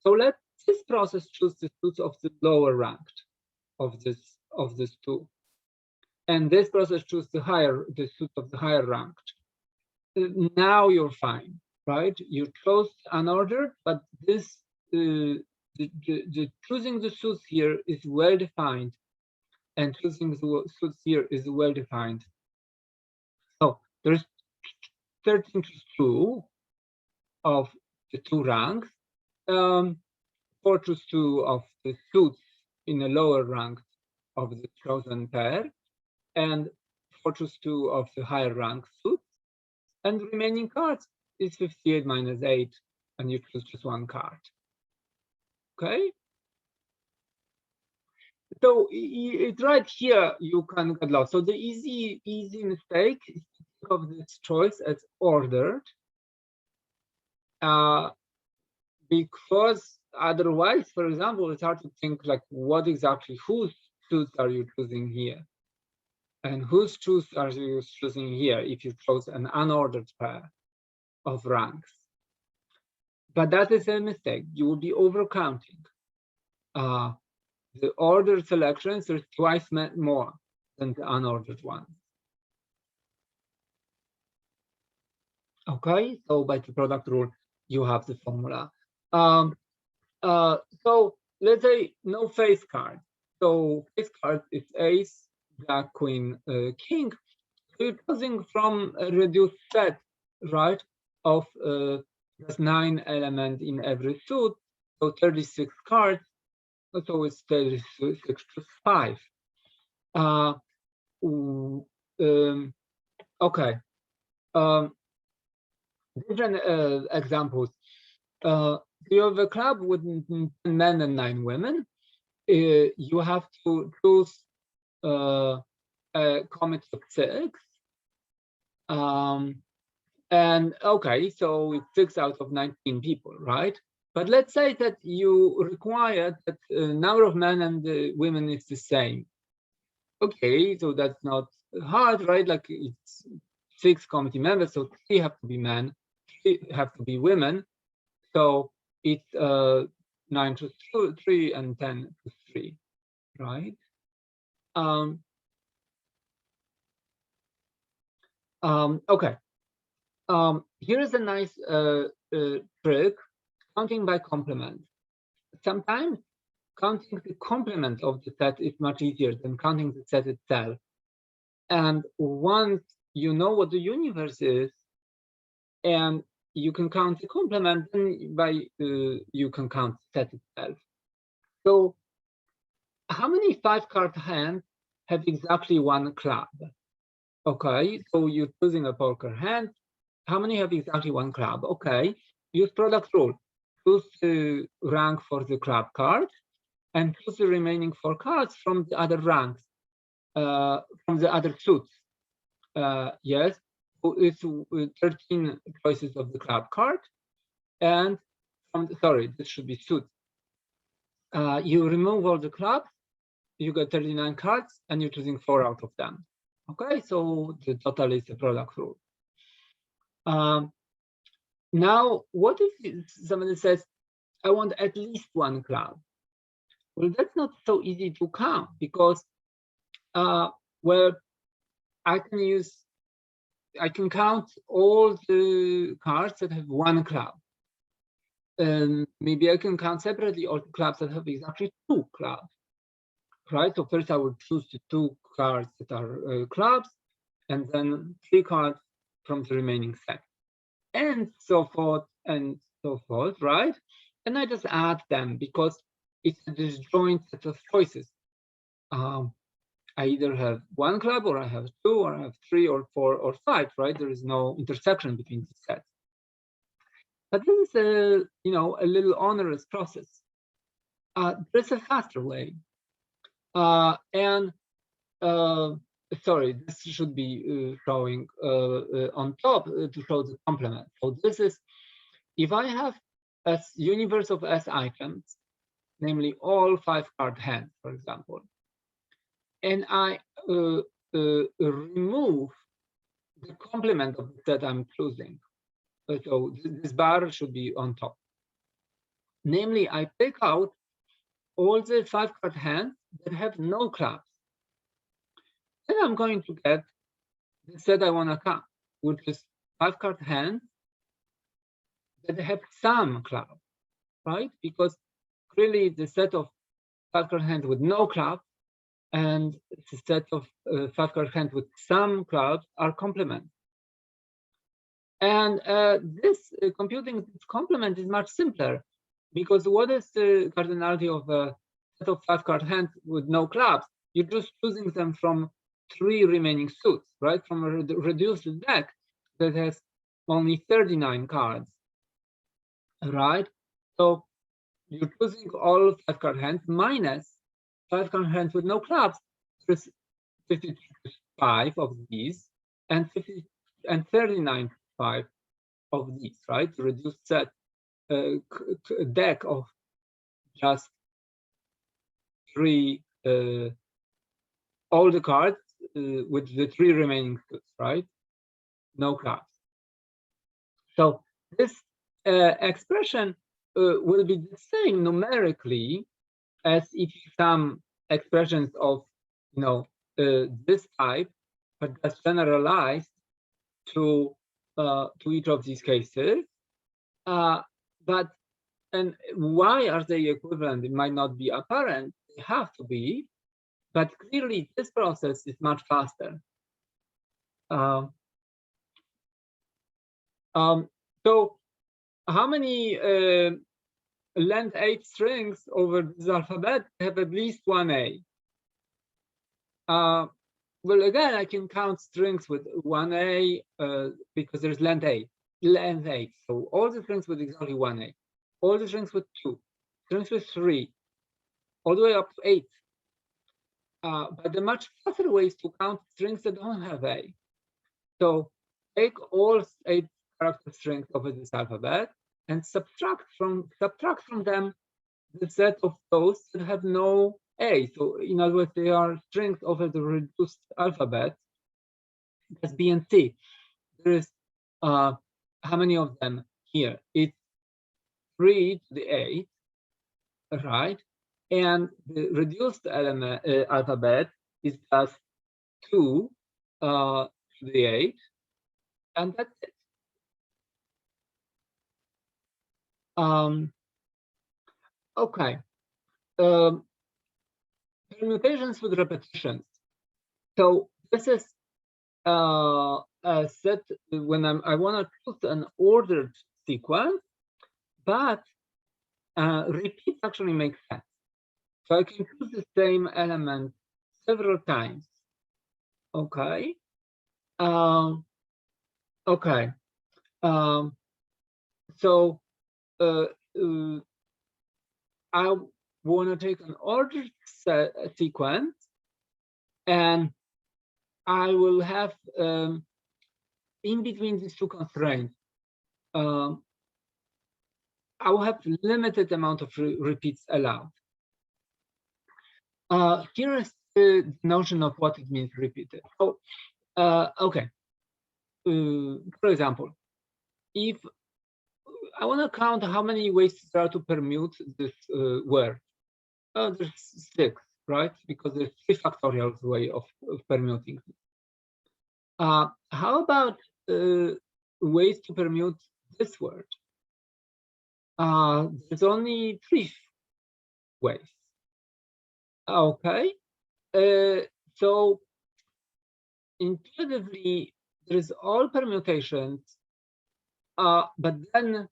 So let this process choose the suits of the lower ranked of this 2, and this process choose the suit of the higher ranked. Now you're fine, right? You chose unordered, but this the choosing the suits here is well defined, and choosing the suits here is well defined. So there's 13 to 2 of the 2 ranks, 4 to 2 of the suits in a lower rank of the chosen pair, and 4 to 2 of the higher rank suits, and the remaining cards is 58 minus 8, and you choose just 1 card. Okay? So it's right here you can get lost. So the easy mistake is to think of this choice as ordered, because otherwise, for example, it's hard to think like whose suits are you choosing here, and whose suits are you choosing here if you chose an unordered pair of ranks. But that is a mistake. You will be overcounting. The ordered selections are twice more than the unordered ones. Okay, so by the product rule, you have the formula. So let's say no face card. So face card is ace, jack, queen, king. So you're choosing from a reduced set, right? Of there's 9 elements in every suit, so 36 cards. So it's 36 plus 5. Okay. Different examples. You have a club with 10 men and 9 women. You have to choose a commit of 6. And okay, so it's 6 out of 19 people, right? But let's say that you require that the number of men and women is the same. Okay, so that's not hard, right? Like it's 6 committee members, so 3 have to be men, 3 have to be women. So it's 9 to 3 and 10 to 3, right? Okay. Here's a nice trick, counting by complement. Sometimes counting the complement of the set is much easier than counting the set itself. And once you know what the universe is, and you can count the complement, then you can count the set itself. So how many 5-card hands have exactly one club? Okay, so you're choosing a poker hand. How many have exactly one club? Okay, use product rule. Choose the rank for the club card and choose the remaining 4 cards from the other ranks, from the other suits. Yes, so it's 13 choices of the club card, and sorry, this should be suits. You remove all the clubs, you get 39 cards, and you're choosing 4 out of them. Okay, so the total is the product rule. Now, what if somebody says, I want at least one club? Well, that's not so easy to count because, well, I can count all the cards that have one club. Maybe I can count separately all the clubs that have exactly 2 clubs, right? So first I would choose the 2 cards that are clubs, and then 3 cards from the remaining set, and so forth and so forth, right? And I just add them because it's a disjoint set of choices. I either have 1 club, or I have 2, or I have 3, or 4, or 5, right? There is no intersection between the sets. But this is a little onerous process. There's a faster way, sorry, this should be showing on top to show the complement. So this is, if I have a universe of S items, namely all 5-card hands, for example, and I remove the complement of the set I'm choosing. So this bar should be on top. Namely, I pick out all the 5-card hands that have no clubs. Then I'm going to get the set I want to count, which is 5-card hands that have some clubs, right? Because clearly the set of 5-card hands with no clubs and the set of 5-card hands with some clubs are complements. And computing this complement is much simpler, because what is the cardinality of a set of 5-card hands with no clubs? You're just choosing them from 3 remaining suits, right? From a reduced deck that has only 39 cards, right? So you're choosing all 5-card hands minus 5-card hands with no clubs. There's 55 of these and 39 5 of these, right? The reduced set deck of just 3, all the cards with the 3 remaining suits, right? No clubs. So this expression will be the same numerically as if you sum expressions of this type, but that's generalized to each of these cases. And why are they equivalent? It might not be apparent. They have to be, but clearly this process is much faster. So how many length 8 strings over this alphabet have at least 1 A? Well, again, I can count strings with 1 A because there's length 8. So all the strings with exactly 1 A, all the strings with 2, strings with 3, all the way up to 8. But the much faster way is to count strings that don't have A. So take all 8 character strings over this alphabet and subtract from them the set of those that have no A. So in other words, they are strings over the reduced alphabet. That's B and C. There is how many of them here? It's 3 to the 8, right? And the reduced element alphabet is just 2 to the 8, and that's it. Okay, permutations with repetitions. So this is a set when I want to choose an ordered sequence, but repeats actually make sense. So I can choose the same element several times. Okay. Okay. So I want to take an ordered sequence, and I will have in between these two constraints, I will have limited amount of repeats allowed. Here is the notion of what it means repeated. So, okay. For example, if I want to count how many ways there are to permute this word, there's 6, right? Because there's 3 factorial way of permuting. How about ways to permute this word? There's only 3 ways. Okay, so intuitively there's all permutations, but then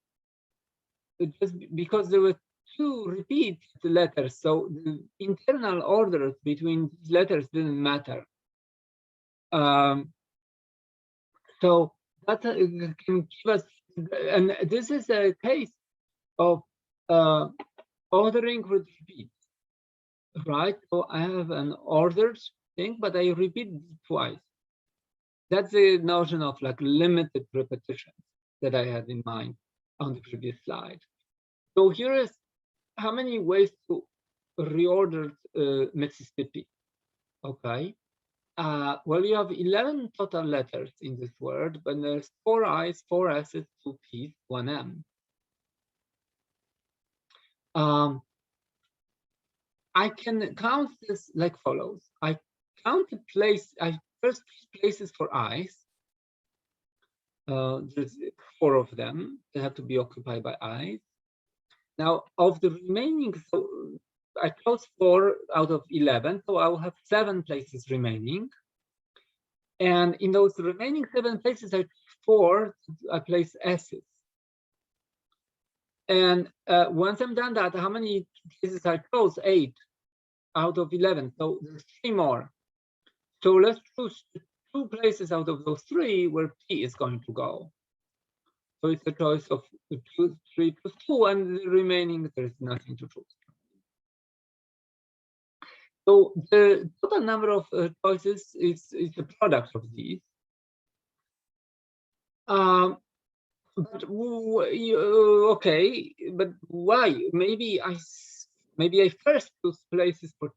just because there were 2 repeat letters, so the internal orders between these letters didn't matter. So that can give us, and this is a case of ordering with repeats, right? So I have an ordered thing, but I repeat twice. That's the notion of like limited repetition that I had in mind on the previous slide. So here is how many ways to reorder Mississippi. Okay. Well, you have 11 total letters in this word, but there's 4 I's, 4 S's, 2 P's, 1 M. I can count this like follows. I count the place, I first places for I's. There's 4 of them. They have to be occupied by I's. Now, of the remaining, so I chose 4 out of 11, so I will have 7 places remaining. And in those remaining 7 places, I place S's. And once I'm done that, how many places I chose? 8 out of 11. So there's 3 more. So let's choose 2 places out of those 3 where P is going to go. So it's a choice of 2, 3 plus 2, and the remaining there is nothing to choose. So the total number of choices is the product of these. But okay, but why? Maybe I first choose places for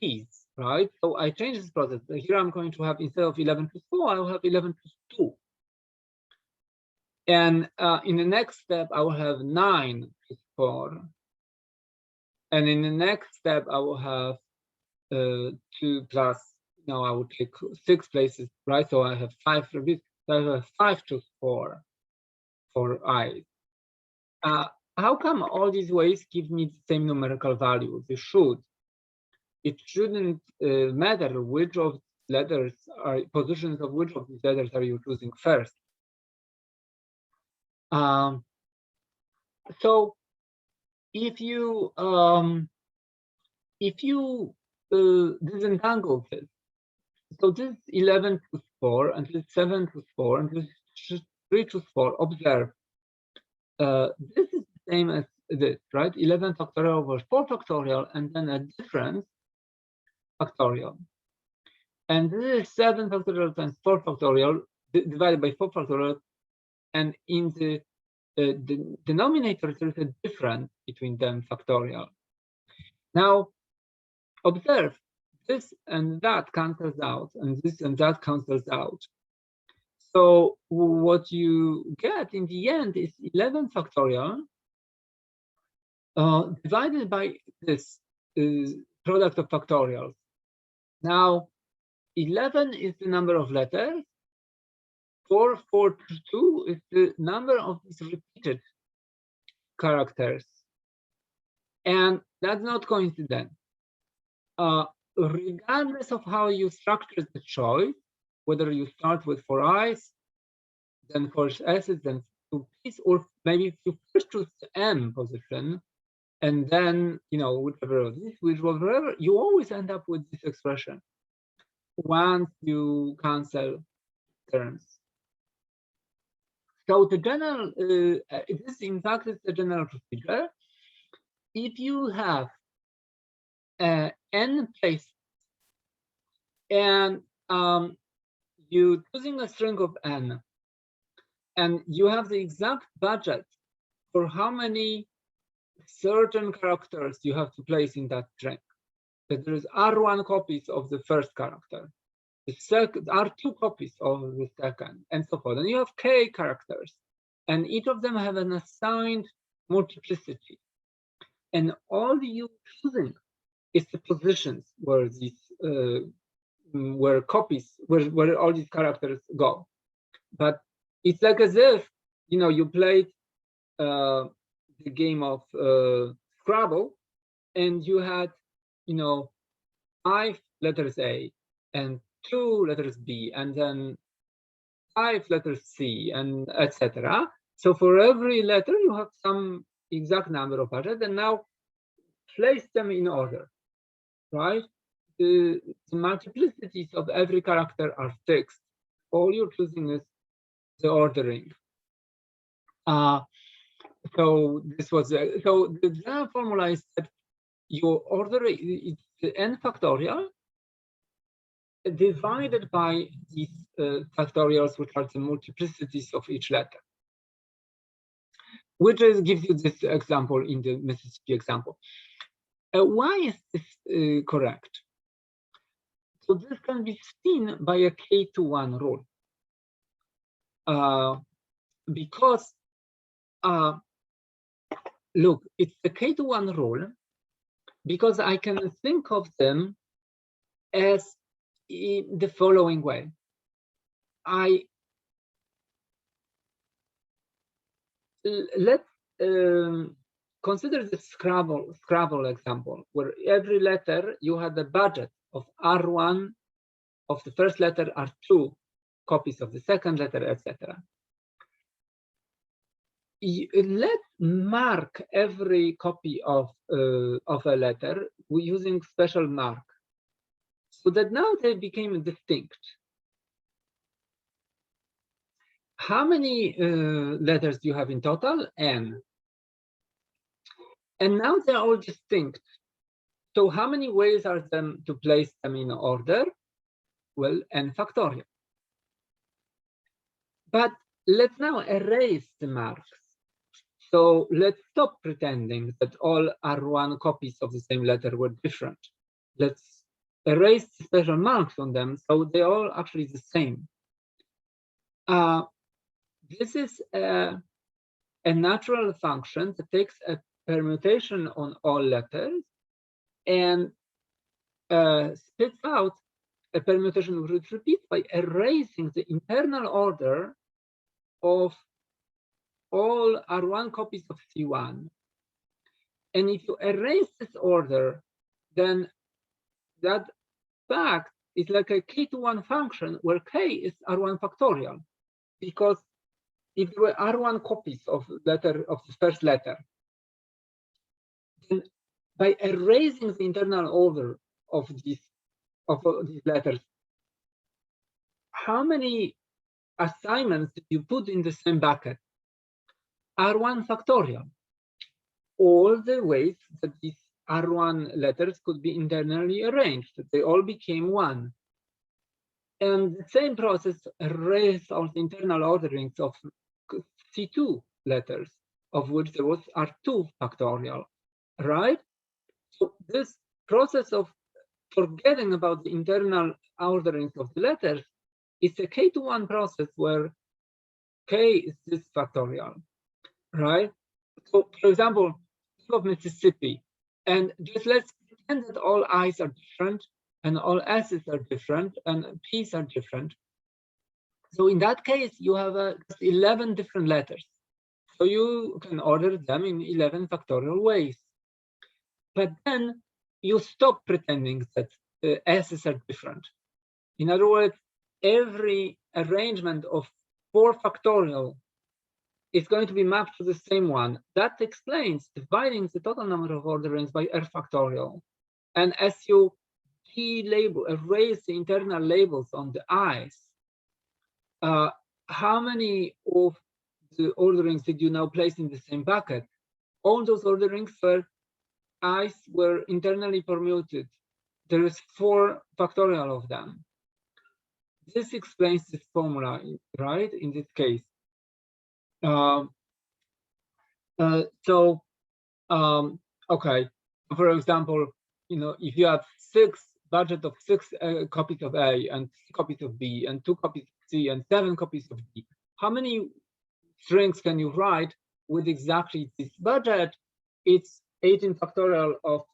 P's, right? So I change this process. Here I'm going to have, instead of 11 plus 4, I will have 11 plus 2. And in the next step, I will have 9 plus 4. And in the next step, I will have 2 plus, now I will take 6 places, right? So I have 5 repeats. So I have 5 to 4 for I. How come all these ways give me the same numerical value? They should. It shouldn't matter which of letters are positions of which of these letters are you choosing first. So if you disentangle this, so this is 11 to 4, and this is 7 to 4, and this is 3 to 4. Observe, this is the same as this, right? 11 factorial over 4 factorial, and then a difference factorial. And this is 7 factorial times 4 factorial divided by 4 factorial, and in the denominator there is a difference between them factorial. Now observe, this and that cancels out, and this and that cancels out. So what you get in the end is 11 factorial divided by this product of factorials. Now 11 is the number of letters. 442 is the number of these repeated characters. And that's not coincidence. Regardless of how you structure the choice, whether you start with 4 I's, then 4 S's, then 2 P's, or maybe if you first choose the M position, and then, whichever of this, whichever, you always end up with this expression once you cancel terms. So the general, this in fact is the general procedure. If you have n places and you choosing a string of n, and you have the exact budget for how many certain characters you have to place in that string, that there is R1 copies of the first character, the second R2 copies of the second, and so forth. And you have k characters, and each of them have an assigned multiplicity. And all you choosing is the positions where these where all these characters go. But it's like as if you played the game of Scrabble, and you had 5 letters A and 2 letters B, and then 5 letters C, and etc. So for every letter you have some exact number of budget, and now place them in order, right? The multiplicities of every character are fixed. All you're choosing is the ordering. So this was so the general formula is that you order it's the n factorial divided by these factorials, which are the multiplicities of each letter, which gives you this example in the Mississippi example. Why is this correct? So this can be seen by a K-to-1 rule, because look, it's the K-to-1 rule because I can think of them as in the following way. Let's consider the Scrabble example, where every letter you had a budget of R1 of the first letter, R2 copies of the second letter, etc. Let's mark every copy of a letter using special mark, so that now they became distinct. How many letters do you have in total? N. And now they're all distinct. So how many ways are them to place them in order? Well, n factorial. But let's now erase the marks. So let's stop pretending that all R1 copies of the same letter were different. Let's erase the special marks on them, so they're all actually the same. This is a natural function that takes a permutation on all letters and spits out a permutation which repeats by erasing the internal order of all R1 copies of C1. And if you erase this order, then that fact is like a K-to-1 function where K is R1 factorial, because if there were R1 copies of the first letter, then by erasing the internal order of these letters, how many assignments did you put in the same bucket? R1 factorial. All the ways that these R1 letters could be internally arranged, they all became one. And the same process erased all the internal orderings of C2 letters, of which there was R2 factorial, right? So this process of forgetting about the internal orderings of the letters is a K-to-1 process where K is this factorial, right? So, for example, think of Mississippi, and just let's pretend that all I's are different, and all S's are different, and P's are different. So in that case, you have 11 different letters. So you can order them in 11 factorial ways. but then you stop pretending that S's are different. In other words, every arrangement of 4 factorial is going to be mapped to the same one. That explains dividing the total number of orderings by r factorial. And as you delabel, erase the internal labels on the i's, how many of the orderings did you now place in the same bucket? All those orderings where i's were internally permuted. There is 4 factorial of them. This explains this formula, right? In this case. Okay. For example, if you have budget of 6 copies of A and 2 copies of B and 2 copies of C and 7 copies of D, how many strings can you write with exactly this budget? It's 18 factorial of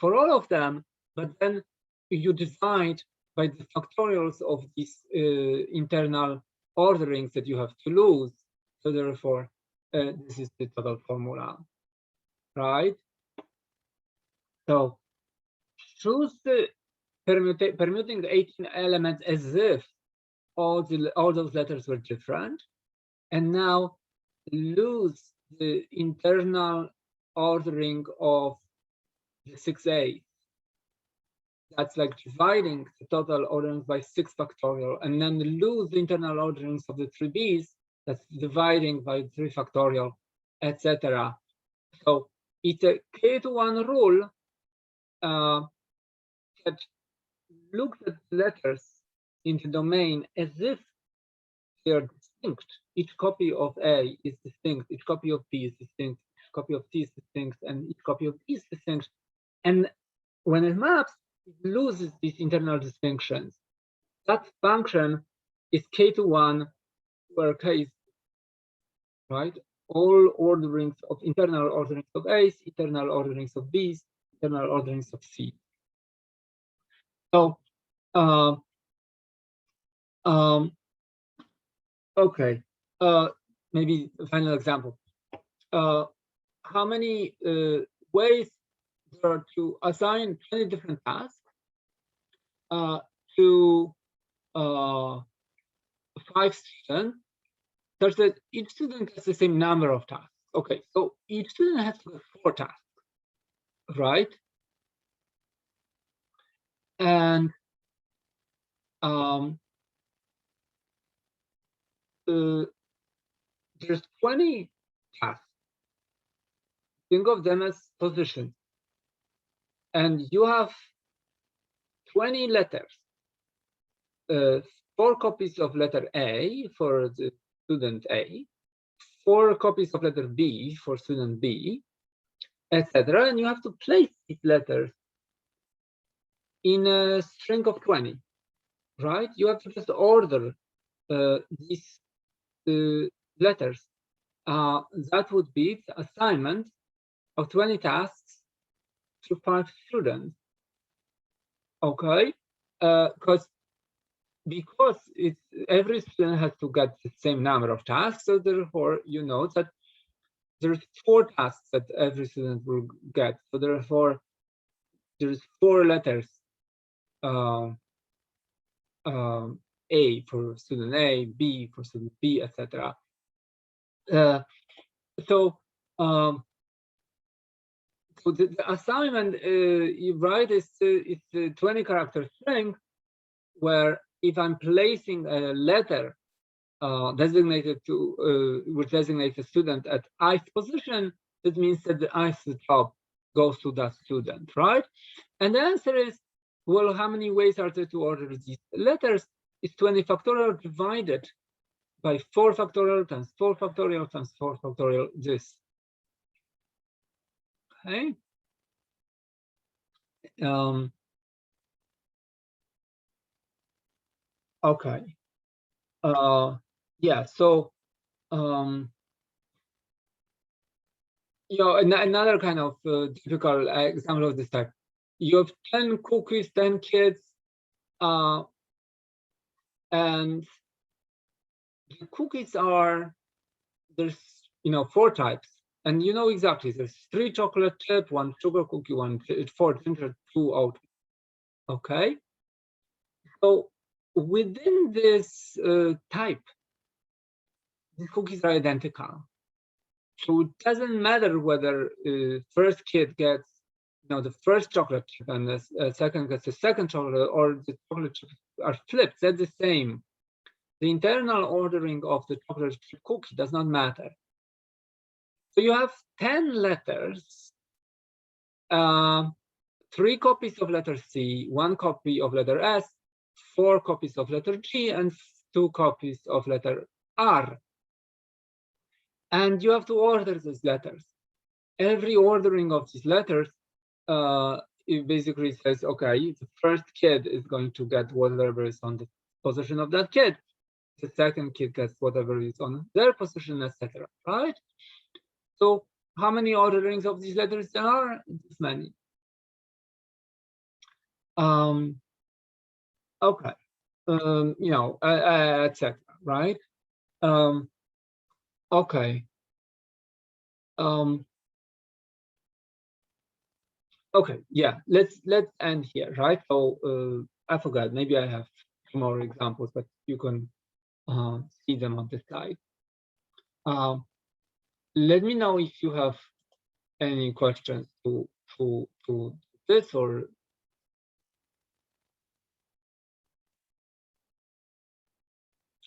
for all of them, but then you divide by the factorials of these internal orderings that you have to lose. So therefore, this is the total formula, right? So choose the permuting the 18 elements as if all those letters were different, and now lose the internal ordering of the 6A. That's like dividing the total orderings by 6 factorial, and then lose the internal orderings of the 3Bs. That's dividing by 3 factorial, etc. So it's a K-1 rule that looks at letters in the domain as if they are distinct. Each copy of A is distinct, each copy of B is distinct, each copy of C is distinct, and each copy of D is distinct. And when it maps, it loses these internal distinctions. That function is K-1, where K is, right? All orderings of internal orderings of A's, internal orderings of B's, internal orderings of C. So, okay, maybe a final example. How many ways there are to assign 20 different tasks to 5 students, such that each student has the same number of tasks. Okay, so each student has 4 tasks, right? And there's 20 tasks. Think of them as positions. And you have 20 letters, 4 copies of letter A for the student A, 4 copies of letter B for student B, etc. And you have to place these letters in a string of 20, right? You have to just order these letters. That would be the assignment of 20 tasks to 5 students. Okay, because every student has to get the same number of tasks, so therefore you know that there's 4 tasks that every student will get. So therefore there's 4 letters, A for student A, B for student B, etc. So the assignment, right, is a 20-character string, where if I'm placing a letter designated to which designates a student at ith position, that means that the ith top goes to that student, right? And the answer is, well, how many ways are there to order these letters? It's 20 factorial divided by 4 factorial times 4 factorial times 4 factorial, this. Okay. Okay. Yeah, so another kind of typical example of this type. You have 10 cookies, 10 kids, and the cookies are, there's 4 types. And you know exactly, there's 3 chocolate chip, 1 sugar cookie, 4 ginger, 2 oat. Okay? So within this type, the cookies are identical. So it doesn't matter whether first kid gets, the first chocolate chip and the second gets the second chocolate, or the chocolate chips are flipped. They're the same. The internal ordering of the chocolate chip cookie does not matter. So you have 10 letters, 3 copies of letter C, 1 copy of letter S, 4 copies of letter G, and 2 copies of letter R. And you have to order these letters. Every ordering of these letters, it basically says, okay, the first kid is going to get whatever is on the position of that kid. The second kid gets whatever is on their position, etc. Right? So how many orderings of these letters there are? This many. Okay. Etc. Right? Okay. Okay. Yeah. Let's end here. Right. So I forgot. Maybe I have more examples, but you can see them on the slide. Let me know if you have any questions to this, or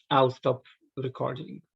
I'll stop recording.